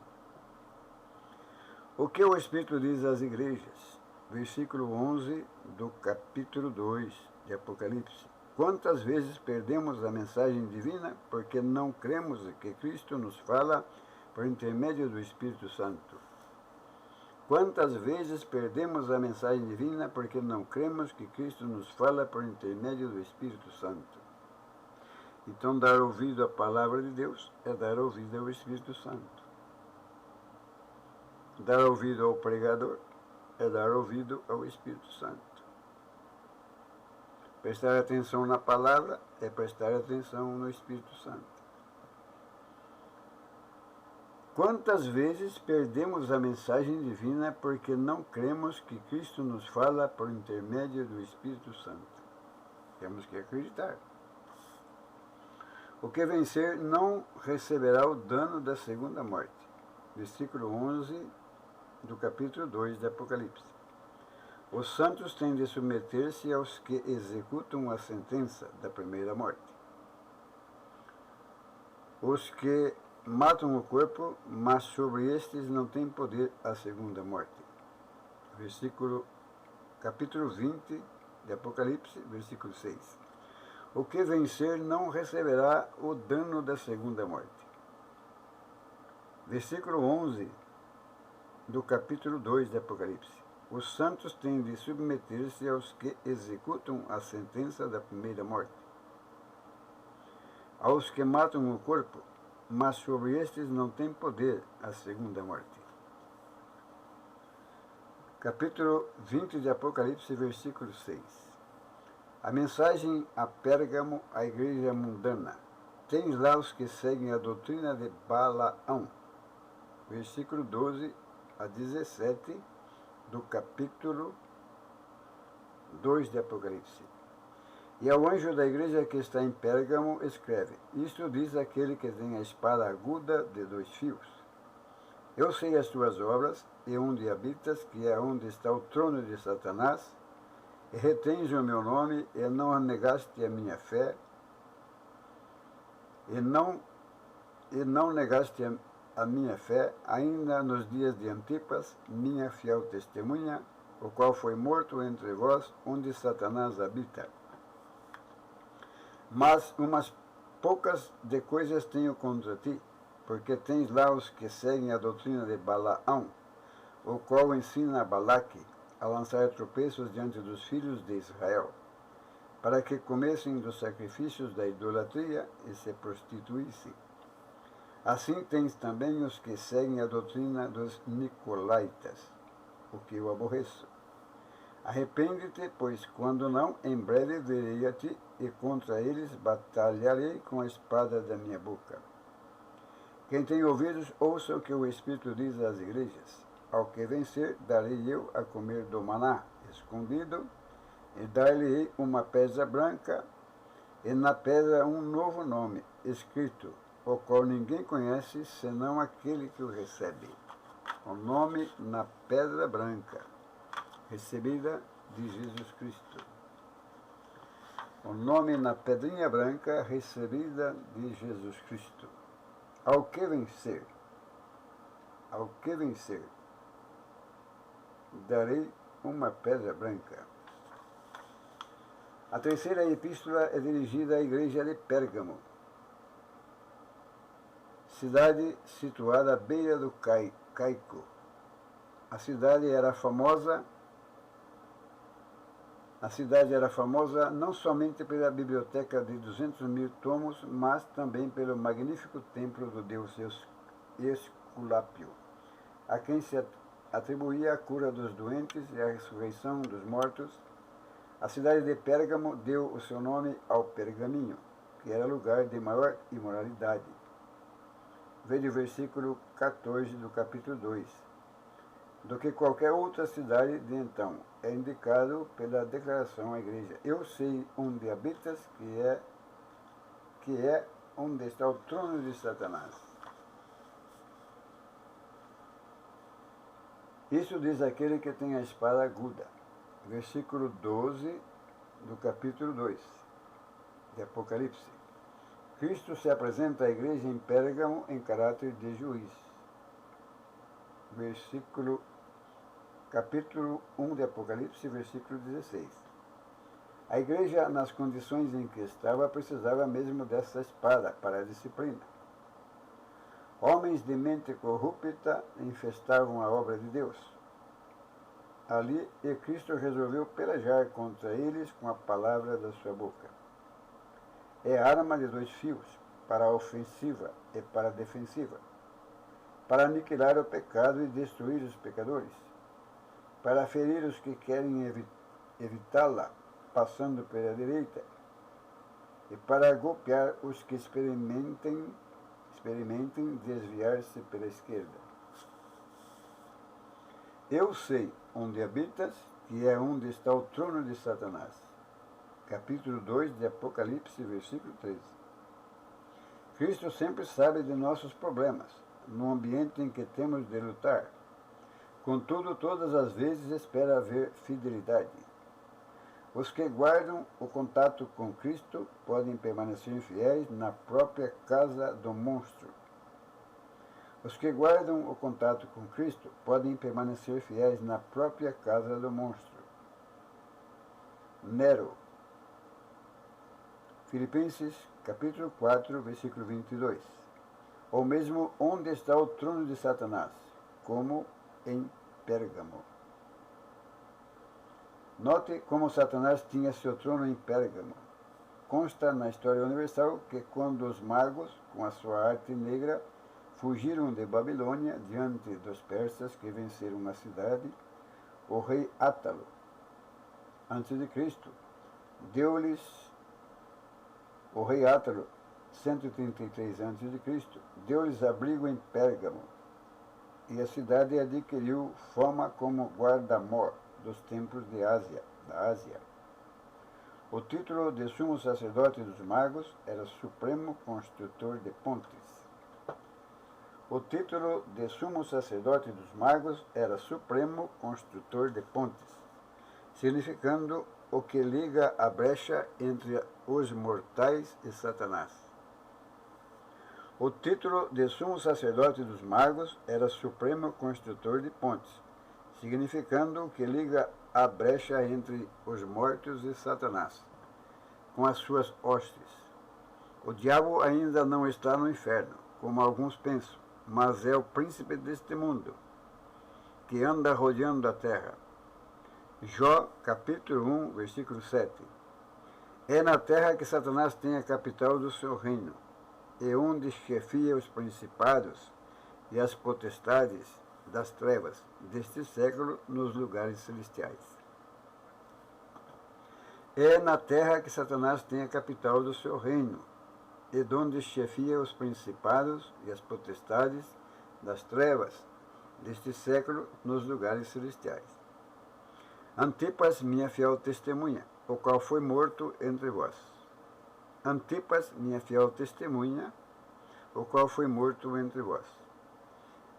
O que o Espírito diz às igrejas? Versículo 11 do capítulo 2 de Apocalipse. Quantas vezes perdemos a mensagem divina porque não cremos que Cristo nos fala por intermédio do Espírito Santo? Quantas vezes perdemos a mensagem divina porque não cremos que Cristo nos fala por intermédio do Espírito Santo? Então, dar ouvido à palavra de Deus é dar ouvido ao Espírito Santo. Dar ouvido ao pregador é dar ouvido ao Espírito Santo. Prestar atenção na palavra é prestar atenção no Espírito Santo. Quantas vezes perdemos a mensagem divina porque não cremos que Cristo nos fala por intermédio do Espírito Santo? Temos que acreditar. O que vencer não receberá o dano da segunda morte. Versículo 11 do capítulo 2 de Apocalipse. Os santos têm de submeter-se aos que executam a sentença da primeira morte. os que matam o corpo, mas sobre estes não tem poder a segunda morte. Capítulo 20 de Apocalipse, versículo 6. O que vencer não receberá o dano da segunda morte. Versículo 11 do capítulo 2 de Apocalipse. Os santos têm de submeter-se aos que executam a sentença da primeira morte, aos que matam o corpo, mas sobre estes não tem poder a segunda morte. Capítulo 20 de Apocalipse, versículo 6. A mensagem a Pérgamo, a igreja mundana. Tens lá os que seguem a doutrina de Balaão. Versículo 12 a 17 do capítulo 2 de Apocalipse. E ao anjo da igreja que está em Pérgamo escreve: Isto diz aquele que tem a espada aguda de 2 fios. Eu sei as tuas obras, e onde habitas, que é onde está o trono de Satanás, e retens o meu nome, e não negaste a minha fé, e não negaste a minha fé, ainda nos dias de Antipas, minha fiel testemunha, o qual foi morto entre vós, onde Satanás habita. Mas umas poucas de coisas tenho contra ti, porque tens lá os que seguem a doutrina de Balaão, o qual ensina a Balaque a lançar tropeços diante dos filhos de Israel, para que comessem dos sacrifícios da idolatria e se prostituíssem. Assim tens também os que seguem a doutrina dos Nicolaitas, o que eu aborreço. Arrepende-te, pois quando não, em breve virei a ti, e contra eles batalharei com a espada da minha boca. Quem tem ouvidos, ouça o que o Espírito diz às igrejas. Ao que vencer, darei eu a comer do maná escondido, e dar-lhe-ei uma pedra branca, e na pedra um novo nome, escrito, o qual ninguém conhece, senão aquele que o recebe. O nome na pedra branca, recebida de Jesus Cristo. O nome na pedrinha branca, recebida de Jesus Cristo. Ao que vencer, darei uma pedra branca. A terceira epístola é dirigida à igreja de Pérgamo, cidade situada à beira do Caico. A cidade era famosa não somente pela biblioteca de 200.000 tomos, mas também pelo magnífico templo do deus Esculápio, a quem se atribuía a cura dos doentes e a ressurreição dos mortos. A cidade de Pérgamo deu o seu nome ao pergaminho, que era lugar de maior imoralidade. Veja o versículo 14 do capítulo 2. Do que qualquer outra cidade de então. É indicado pela declaração à igreja: Eu sei onde habitas, que é onde está o trono de Satanás. Isso diz aquele que tem a espada aguda. Versículo 12 do capítulo 2 de Apocalipse. Cristo se apresenta à igreja em Pérgamo em caráter de juiz. Capítulo 1 de Apocalipse, versículo 16. A igreja, nas condições em que estava, precisava mesmo dessa espada para a disciplina. Homens de mente corrupta infestavam a obra de Deus. Ali, e Cristo resolveu pelejar contra eles com a palavra da sua boca. É arma de 2 fios, para a ofensiva e para a defensiva, para aniquilar o pecado e destruir os pecadores, para ferir os que querem evitá-la, passando pela direita, e para golpear os que experimentem desviar-se pela esquerda. Eu sei onde habitas, que é onde está o trono de Satanás. Capítulo 2 de Apocalipse, versículo 13. Cristo sempre sabe de nossos problemas, no ambiente em que temos de lutar. Contudo, todas as vezes espera haver fidelidade. Os que guardam o contato com Cristo podem permanecer fiéis na própria casa do monstro. Os que guardam o contato com Cristo podem permanecer fiéis na própria casa do monstro. Nero. Filipenses, capítulo 4, versículo 22. Ou mesmo onde está o trono de Satanás, como em Pérgamo. Note como Satanás tinha seu trono em Pérgamo. Consta na história universal que quando os magos, com a sua arte negra, fugiram de Babilônia diante dos persas que venceram a cidade, o rei Átalo, antes de Cristo, deu-lhes, o rei Átalo, 133 a.C., deu-lhes abrigo em Pérgamo, e a cidade adquiriu fama como guarda-mor dos templos da Ásia. O título de sumo sacerdote dos magos era Supremo Construtor de Pontes. O título de sumo sacerdote dos magos era Supremo Construtor de Pontes, significando o que liga a brecha entre os mortais e Satanás. O título de sumo sacerdote dos magos era Supremo Construtor de Pontes, significando o que liga a brecha entre os mortos e Satanás, com as suas hostes. O diabo ainda não está no inferno, como alguns pensam, mas é o príncipe deste mundo, que anda rodeando a terra. Jó, capítulo 1, versículo 7. É na terra que Satanás tem a capital do seu reino, e onde chefia os principados e as potestades das trevas deste século nos lugares celestiais. É na terra que Satanás tem a capital do seu reino, e donde chefia os principados e as potestades das trevas deste século nos lugares celestiais. Antipas, minha fiel testemunha, o qual foi morto entre vós. Antipas, minha fiel testemunha, o qual foi morto entre vós.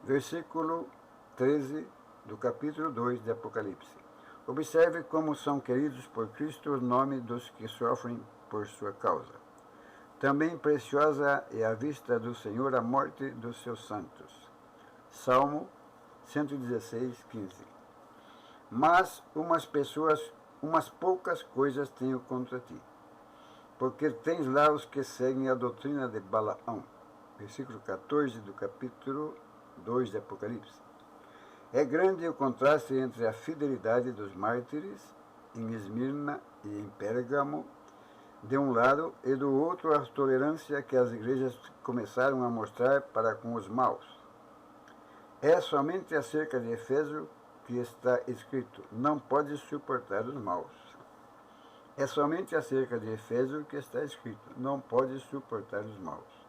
Versículo 13 do capítulo 2 de Apocalipse. Observe como são queridos por Cristo o nome dos que sofrem por sua causa. Também preciosa é à vista do Senhor a morte dos seus santos. Salmo 116, 15. Mas umas poucas coisas tenho contra ti, porque tens lá os que seguem a doutrina de Balaão. Versículo 14 do capítulo 2 de Apocalipse. É grande o contraste entre a fidelidade dos mártires em Esmirna e em Pérgamo, de um lado, e do outro a tolerância que as igrejas começaram a mostrar para com os maus. É somente acerca de Éfeso que está escrito, não pode suportar os maus. É somente acerca de Éfeso que está escrito, não pode suportar os maus.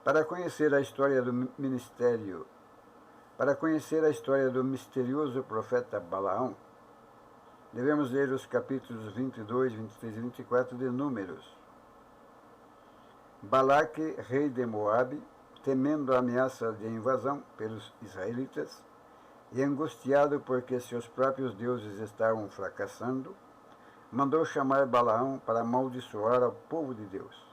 Para conhecer a história do misterioso profeta Balaão, devemos ler os capítulos 22, 23 e 24 de Números. Balaque, rei de Moabe, temendo a ameaça de invasão pelos israelitas e angustiado porque seus próprios deuses estavam fracassando, mandou chamar Balaão para amaldiçoar ao povo de Deus.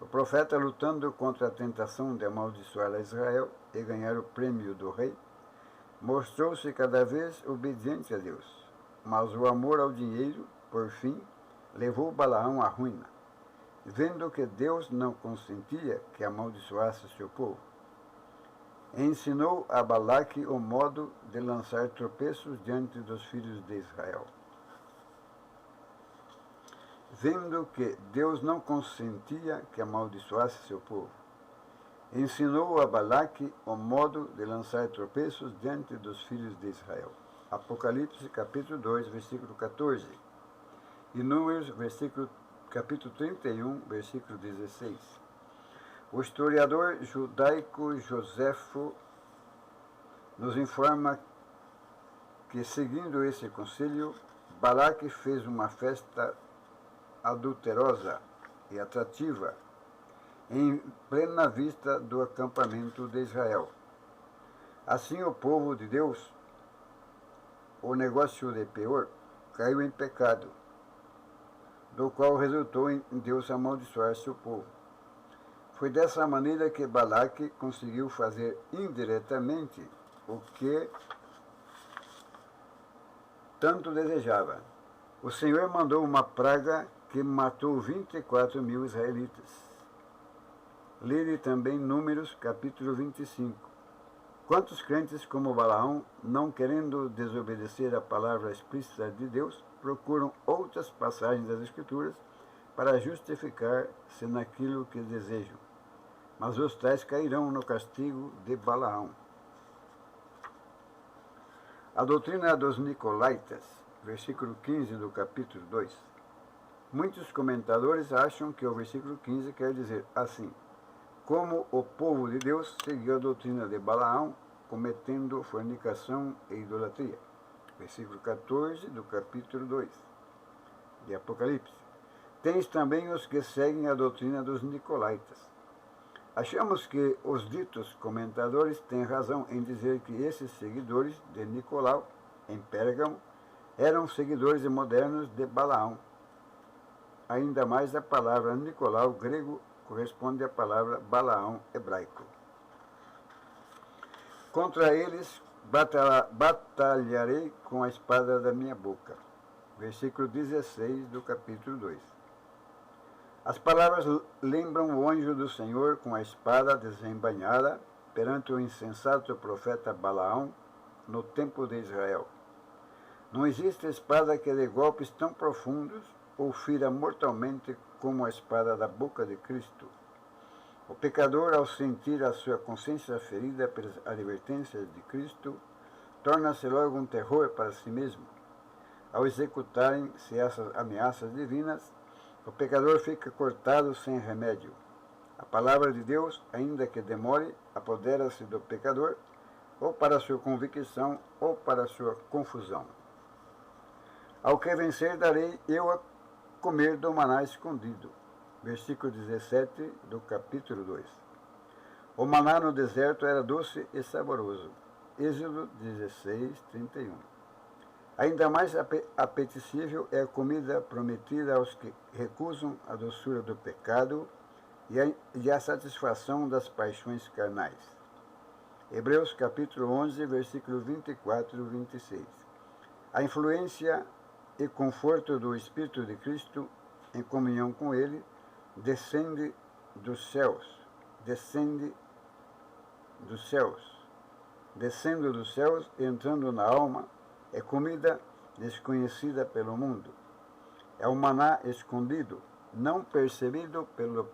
O profeta, lutando contra a tentação de amaldiçoar a Israel e ganhar o prêmio do rei, mostrou-se cada vez obediente a Deus. Mas o amor ao dinheiro, por fim, levou Balaão à ruína, vendo que Deus não consentia que amaldiçoasse seu povo. Ensinou a Balaque o modo de lançar tropeços diante dos filhos de Israel. Vendo que Deus não consentia que amaldiçoasse seu povo, ensinou a Balaque o modo de lançar tropeços diante dos filhos de Israel. Apocalipse, capítulo 2, versículo 14. E Números, capítulo 31, versículo 16. O historiador judaico Joséfo nos informa que, seguindo esse conselho, Balaque fez uma festa adulterosa e atrativa em plena vista do acampamento de Israel. Assim o povo de Deus, o negócio de Peor, caiu em pecado do qual resultou em Deus amaldiçoar seu povo. Foi dessa maneira que Balaque conseguiu fazer indiretamente o que tanto desejava. O Senhor mandou uma praga que matou 24.000 israelitas. Lê também Números, capítulo 25. Quantos crentes como Balaão, não querendo desobedecer a palavra explícita de Deus, procuram outras passagens das Escrituras para justificar-se naquilo que desejam. Mas os tais cairão no castigo de Balaão. A doutrina dos Nicolaítas, versículo 15 do capítulo 2. Muitos comentadores acham que o versículo 15 quer dizer assim: como o povo de Deus seguiu a doutrina de Balaão, cometendo fornicação e idolatria. Versículo 14 do capítulo 2 de Apocalipse. Tens também os que seguem a doutrina dos Nicolaítas. Achamos que os ditos comentadores têm razão em dizer que esses seguidores de Nicolau, em Pérgamo, eram seguidores modernos de Balaão. Ainda mais a palavra Nicolau grego corresponde à palavra Balaão hebraico. Contra eles batalharei com a espada da minha boca. Versículo 16 do capítulo 2. As palavras lembram o anjo do Senhor com a espada desembainhada perante o insensato profeta Balaão no tempo de Israel. Não existe espada que dê golpes tão profundos ou fira mortalmente como a espada da boca de Cristo. O pecador, ao sentir a sua consciência ferida pelas advertências de Cristo, torna-se logo um terror para si mesmo. Ao executarem-se essas ameaças divinas, o pecador fica cortado sem remédio. A palavra de Deus, ainda que demore, apodera-se do pecador, ou para sua convicção, ou para sua confusão. Ao que vencer, darei eu a comer do maná escondido. Versículo 17 do capítulo 2. O maná no deserto era doce e saboroso. Êxodo 16, 31. Ainda mais apetecível é a comida prometida aos que recusam a doçura do pecado e a satisfação das paixões carnais. Hebreus capítulo 11, versículo 24 e 26. A influência e conforto do Espírito de Cristo em comunhão com Ele descende dos céus, descendo dos céus e entrando na alma, é comida desconhecida pelo mundo. É um maná escondido, não percebido pelo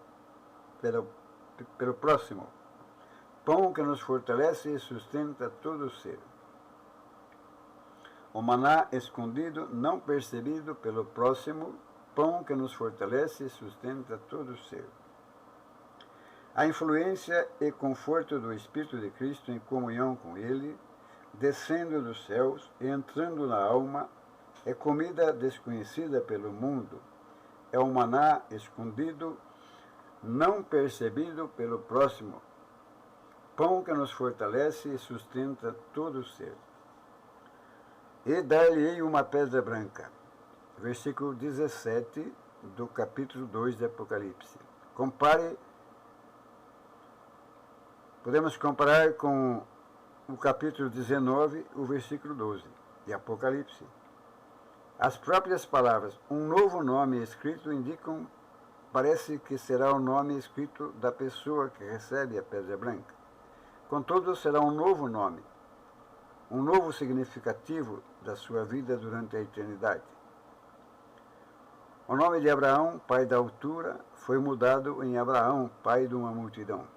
próximo. Pão que nos fortalece e sustenta todo o ser. O maná escondido, não percebido pelo próximo, pão que nos fortalece e sustenta todo o ser. A influência e conforto do Espírito de Cristo em comunhão com Ele, descendo dos céus e entrando na alma, é comida desconhecida pelo mundo. É um maná escondido, não percebido pelo próximo. Pão que nos fortalece e sustenta todo o ser. E dar-lhe-ei uma pedra branca. Versículo 17 do capítulo 2 de Apocalipse. Podemos comparar com o capítulo 19, o versículo 12 de Apocalipse. As próprias palavras, um novo nome escrito, indicam, parece que será o nome escrito da pessoa que recebe a pedra branca. Contudo, será um novo nome, um novo significativo da sua vida durante a eternidade. O nome de Abraão, pai da altura, foi mudado em Abraão, pai de uma multidão.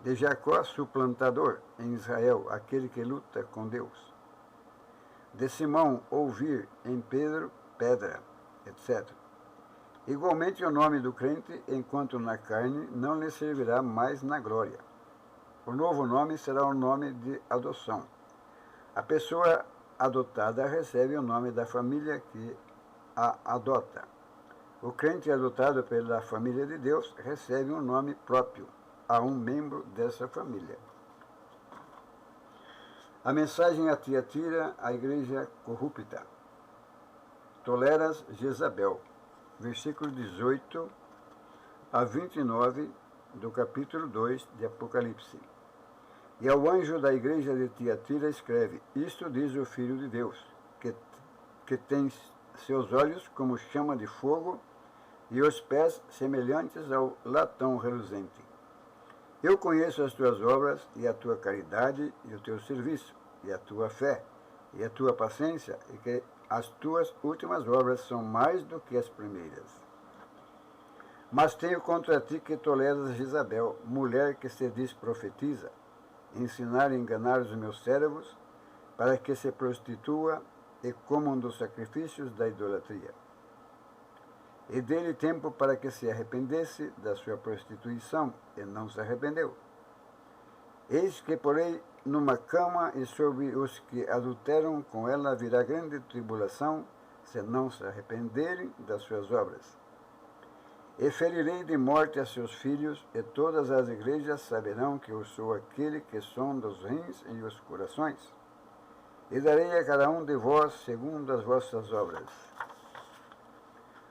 De Jacó, suplantador, em Israel, aquele que luta com Deus. De Simão, ouvir, em Pedro, pedra, etc. Igualmente o nome do crente, enquanto na carne, não lhe servirá mais na glória. O novo nome será o nome de adoção. A pessoa adotada recebe o nome da família que a adota. O crente adotado pela família de Deus recebe um nome próprio a um membro dessa família. A mensagem a Tiatira, a igreja corrupta. toleras Jezabel. Versículo 18 a 29 do capítulo 2 de Apocalipse. E ao anjo da igreja de Tiatira escreve: Isto diz o Filho de Deus, que tem seus olhos como chama de fogo e os pés semelhantes ao latão reluzente. Eu conheço as tuas obras e a tua caridade e o teu serviço e a tua fé e a tua paciência, e que as tuas últimas obras são mais do que as primeiras. Mas tenho contra ti que toleras Jezabel, mulher que se diz profetiza, ensinar e enganar os meus servos, para que se prostitua e comam dos sacrifícios da idolatria. E dê-lhe tempo para que se arrependesse da sua prostituição, e não se arrependeu. Eis que porei numa cama, e sobre os que adulteram com ela virá grande tribulação, se não se arrependerem das suas obras. E ferirei de morte a seus filhos, e todas as igrejas saberão que eu sou aquele que sonda os rins e os corações. E darei a cada um de vós segundo as vossas obras.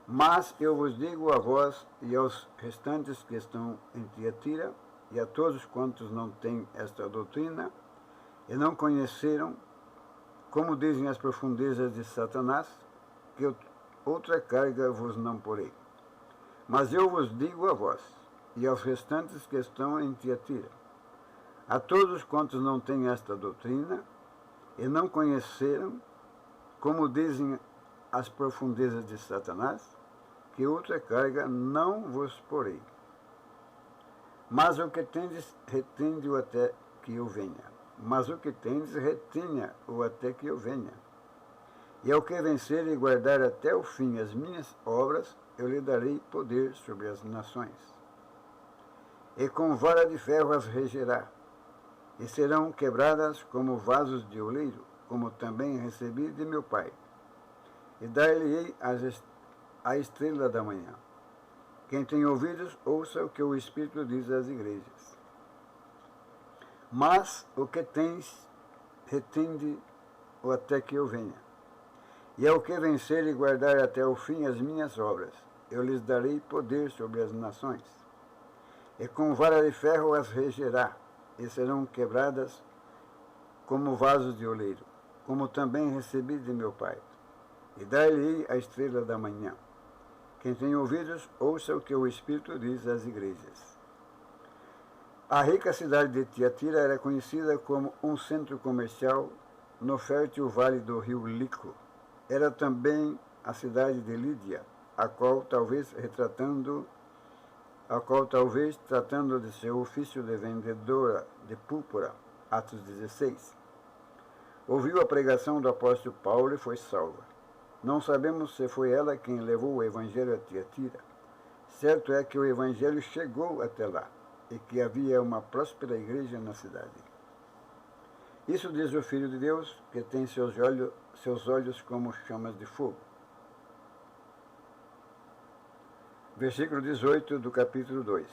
Mas eu vos digo a vós e aos restantes que estão em Tiatira, e a todos quantos não têm esta doutrina, e não conheceram, como dizem as profundezas de Satanás, que outra carga vos não porei. Mas eu vos digo a vós, e aos restantes que estão em Tiatira, a todos quantos não têm esta doutrina, e não conheceram, como dizem as profundezas de Satanás, que outra carga não vos porei. Mas o que tendes, retende-o até que eu venha. Mas o que tendes, retenha-o até que eu venha. E ao que vencer e guardar até o fim as minhas obras, eu lhe darei poder sobre as nações. E com vara de ferro as regerá, e serão quebradas como vasos de oleiro, como também recebi de meu Pai. E dar-lhe-ei a estrela da manhã. Quem tem ouvidos, ouça o que o Espírito diz às igrejas. Mas o que tens, retende-o até que eu venha. E ao que vencer e guardar até o fim as minhas obras, eu lhes darei poder sobre as nações. E com vara de ferro as regerá, e serão quebradas como vasos de oleiro, como também recebi de meu Pai. E dar-lhe-ei a estrela da manhã. Quem tem ouvidos, ouça o que o Espírito diz às igrejas. A rica cidade de Tiatira era conhecida como um centro comercial no fértil vale do rio Lico. Era também a cidade de Lídia, a qual talvez tratando de seu ofício de vendedora de púrpura, Atos 16, ouviu a pregação do apóstolo Paulo e foi salva. Não sabemos se foi ela quem levou o evangelho a Tiatira. Certo é que o evangelho chegou até lá e que havia uma próspera igreja na cidade. Isso diz o Filho de Deus, que tem seus olhos como chamas de fogo. Versículo 18 do capítulo 2.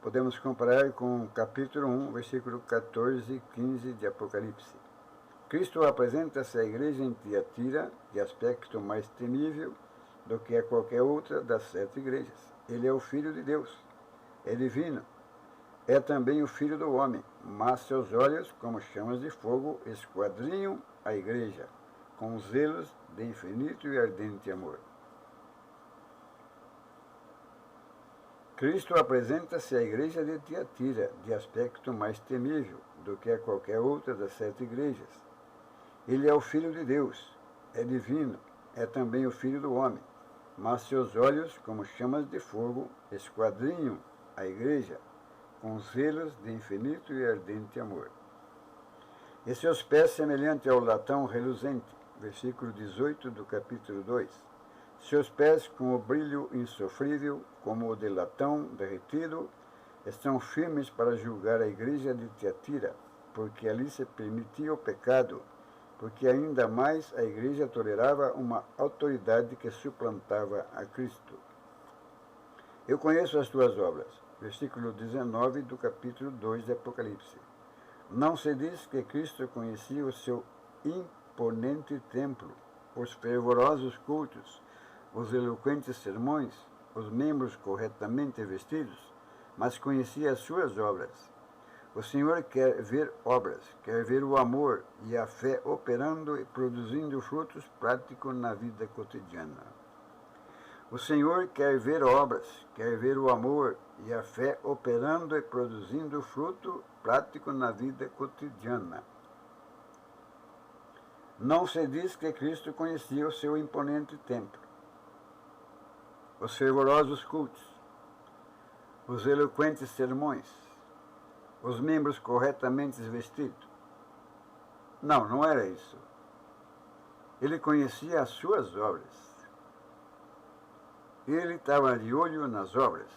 Podemos comparar com o capítulo 1, versículo 14 e 15 de Apocalipse. Cristo apresenta-se à igreja em Tiatira de aspecto mais temível do que a qualquer outra das 7 igrejas. Ele é o Filho de Deus, é divino, é também o Filho do homem, mas seus olhos, como chamas de fogo, esquadrinham a igreja, com zelos de infinito e ardente amor. Cristo apresenta-se à igreja de Tiatira de aspecto mais temível do que a qualquer outra das 7 igrejas. Ele é o Filho de Deus, é divino, é também o Filho do homem, mas seus olhos, como chamas de fogo, esquadrinham a igreja, com zelos de infinito e ardente amor. E seus pés semelhante ao latão reluzente, versículo 18 do capítulo 2. Seus pés com o brilho insofrível, como o de latão derretido, estão firmes para julgar a igreja de Tiatira, porque ali se permitia o pecado, porque ainda mais a igreja tolerava uma autoridade que suplantava a Cristo. Eu conheço as tuas obras. Versículo 19 do capítulo 2 de Apocalipse. Não se diz que Cristo conhecia o seu imponente templo, os fervorosos cultos, os eloquentes sermões, os membros corretamente vestidos, mas conhecia as suas obras. O Senhor quer ver obras, quer ver o amor e a fé operando e produzindo frutos práticos na vida cotidiana. O Senhor quer ver obras, quer ver o amor e a fé operando e produzindo fruto prático na vida cotidiana. Não se diz que Cristo conhecia o seu imponente templo, os fervorosos cultos, os eloquentes sermões, os membros corretamente vestidos. Não, não era isso. Ele conhecia as suas obras. Ele estava de olho nas obras,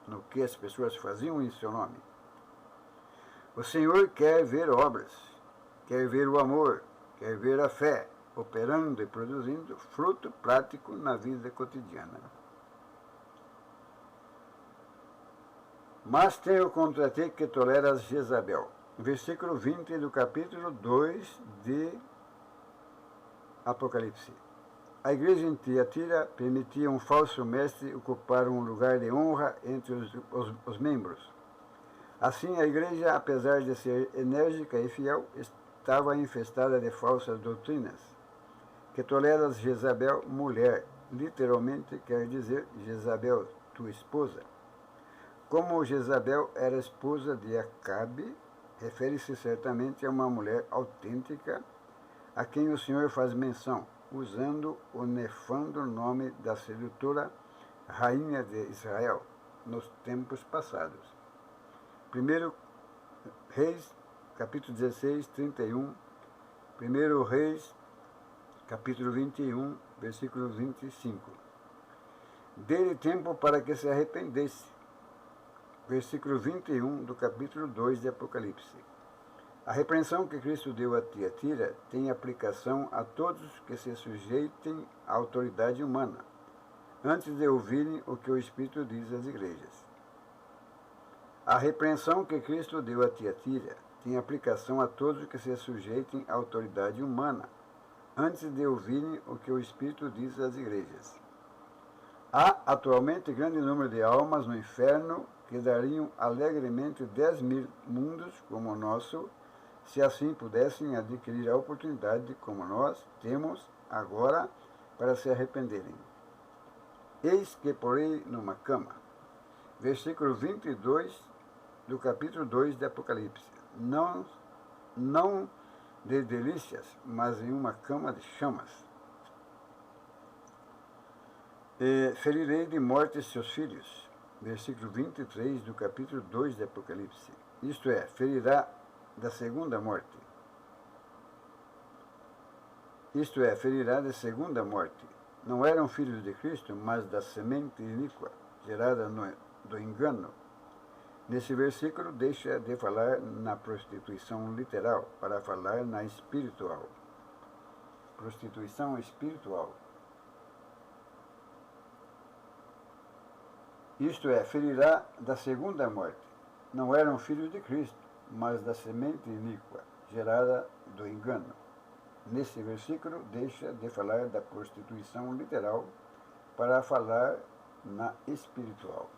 no que as pessoas faziam em seu nome. O Senhor quer ver obras, quer ver o amor, quer ver a fé, operando e produzindo fruto prático na vida cotidiana. Mas tenho contra ti que toleras Jezabel. Versículo 20 do capítulo 2 de Apocalipse. A igreja em Tiatira permitia um falso mestre ocupar um lugar de honra entre os membros. Assim, a igreja, apesar de ser enérgica e fiel, estava infestada de falsas doutrinas. Que toleras Jezabel, mulher, literalmente quer dizer Jezabel, tua esposa. Como Jezabel era esposa de Acabe, refere-se certamente a uma mulher autêntica a quem o Senhor faz menção, usando o nefando nome da sedutora rainha de Israel nos tempos passados. 1 Reis, capítulo 16, 31. 1 Reis, capítulo 21, versículo 25. Dê-lhe tempo para que se arrependesse. Versículo 21 do capítulo 2 de Apocalipse. A repreensão que Cristo deu a Tiatira tem aplicação a todos que se sujeitem à autoridade humana, antes de ouvirem o que o Espírito diz às igrejas. A repreensão que Cristo deu a Tiatira tem aplicação a todos que se sujeitem à autoridade humana, antes de ouvirem o que o Espírito diz às igrejas. Há atualmente grande número de almas no inferno que dariam alegremente 10.000 mundos como o nosso, se assim pudessem adquirir a oportunidade como nós temos agora para se arrependerem. Eis que porei numa cama. Versículo 22 do capítulo 2 de Apocalipse. Não de delícias, mas em uma cama de chamas. E ferirei de morte seus filhos. Versículo 23 do capítulo 2 de Apocalipse. Isto é, ferirá da segunda morte. Isto é, ferirá de segunda morte. Não eram filhos de Cristo, mas da semente iníqua, gerada do engano. Nesse versículo, deixa de falar na prostituição literal, para falar na espiritual. Prostituição espiritual. Isto é, ferirá da segunda morte. Não eram filhos de Cristo, mas da semente iníqua, gerada do engano. Nesse versículo, deixa de falar da prostituição literal para falar na espiritual.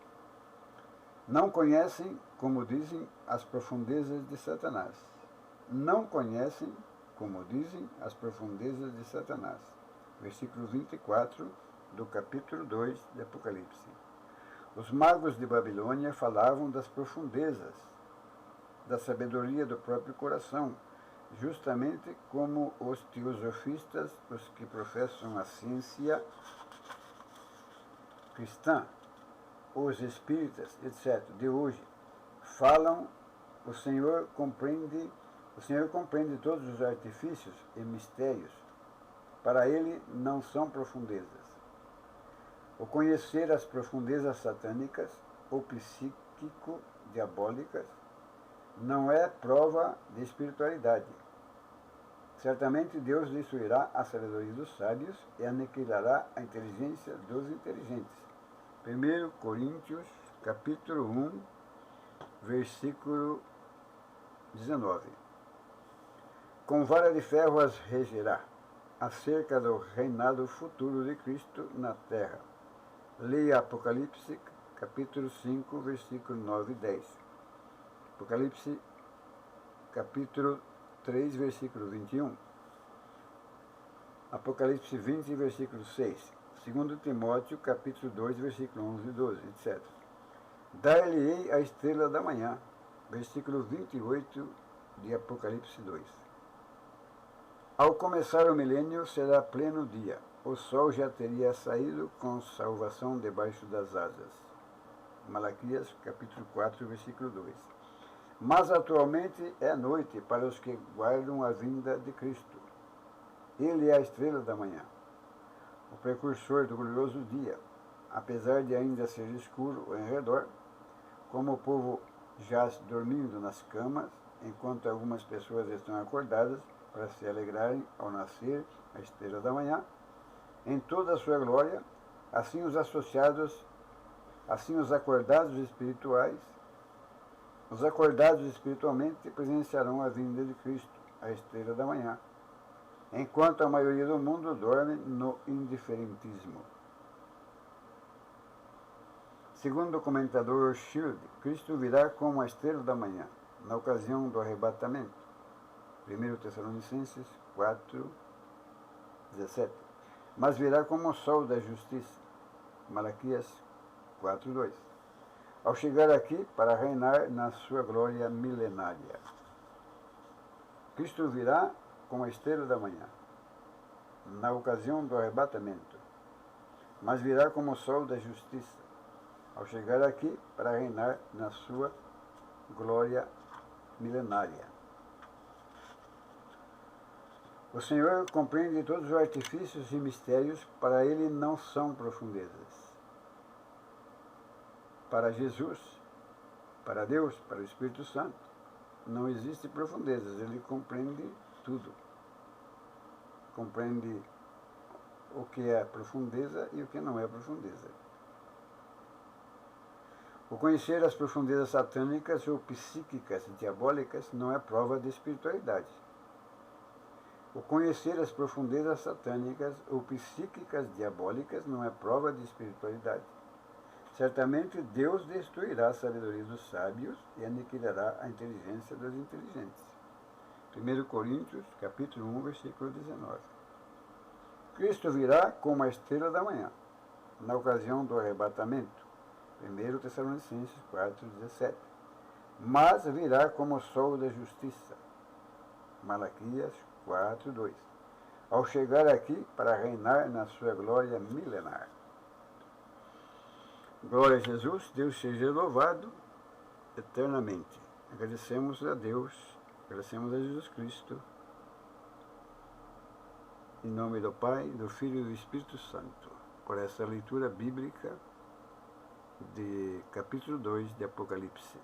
Não conhecem, como dizem, as profundezas de Satanás. Não conhecem, como dizem, as profundezas de Satanás. Versículo 24 do capítulo 2 de Apocalipse. Os magos de Babilônia falavam das profundezas, da sabedoria do próprio coração, justamente como os teosofistas, os que professam a ciência cristã, os espíritas, etc., de hoje, falam, o Senhor compreende todos os artifícios e mistérios. Para ele não são profundezas. O conhecer as profundezas satânicas ou psíquico-diabólicas não é prova de espiritualidade. Certamente Deus destruirá a sabedoria dos sábios e aniquilará a inteligência dos inteligentes. 1 Coríntios, capítulo 1, versículo 19. Com vara de ferro as regerá. acerca do reinado futuro de Cristo na terra. Leia Apocalipse, capítulo 5, versículos 9 e 10. Apocalipse, capítulo 3, versículo 21. Apocalipse 20, versículo 6. 2 Timóteo, capítulo 2, versículo 11 e 12, etc. Dar-lhe-ei a estrela da manhã, versículo 28 de Apocalipse 2. Ao começar o milênio será pleno dia. O sol já teria saído com salvação debaixo das asas. Malaquias, capítulo 4, versículo 2. Mas atualmente é noite para os que guardam a vinda de Cristo. Ele é a estrela da manhã, o precursor do glorioso dia. Apesar de ainda ser escuro em redor, como o povo jaz dormindo nas camas, enquanto algumas pessoas estão acordadas para se alegrarem ao nascer a estrela da manhã, em toda a sua glória, assim os associados, assim os acordados espiritualmente presenciarão a vinda de Cristo, a estrela da manhã, enquanto a maioria do mundo dorme no indiferentismo. Segundo o comentador Shield, Cristo virá como a estrela da manhã, na ocasião do arrebatamento. 1 Tessalonicenses 4, 17. Mas virá como o sol da justiça. Malaquias 4, 2. Ao chegar aqui para reinar na sua glória milenária. Cristo virá como a estrela da manhã, na ocasião do arrebatamento, mas virá como o sol da justiça, ao chegar aqui para reinar na sua glória milenária. O Senhor compreende todos os artifícios e mistérios, para ele não são profundezas. Para Jesus, para Deus, para o Espírito Santo, não existe profundezas, ele compreende tudo. Compreende o que é profundeza e o que não é profundeza. O conhecer as profundezas satânicas ou psíquicas diabólicas não é prova de espiritualidade. O conhecer as profundezas satânicas ou psíquicas diabólicas não é prova de espiritualidade. Certamente Deus destruirá a sabedoria dos sábios e aniquilará a inteligência dos inteligentes. 1 Coríntios, capítulo 1, versículo 19. Cristo virá como a estrela da manhã, na ocasião do arrebatamento. 1 Tessalonicenses 4, 17. Mas virá como o sol da justiça. Malaquias 4, 2. Ao chegar aqui para reinar na sua glória milenar. Glória a Jesus, Deus seja louvado eternamente. Agradecemos a Deus, agradecemos a Jesus Cristo, em nome do Pai, do Filho e do Espírito Santo, por essa leitura bíblica de capítulo 2 de Apocalipse.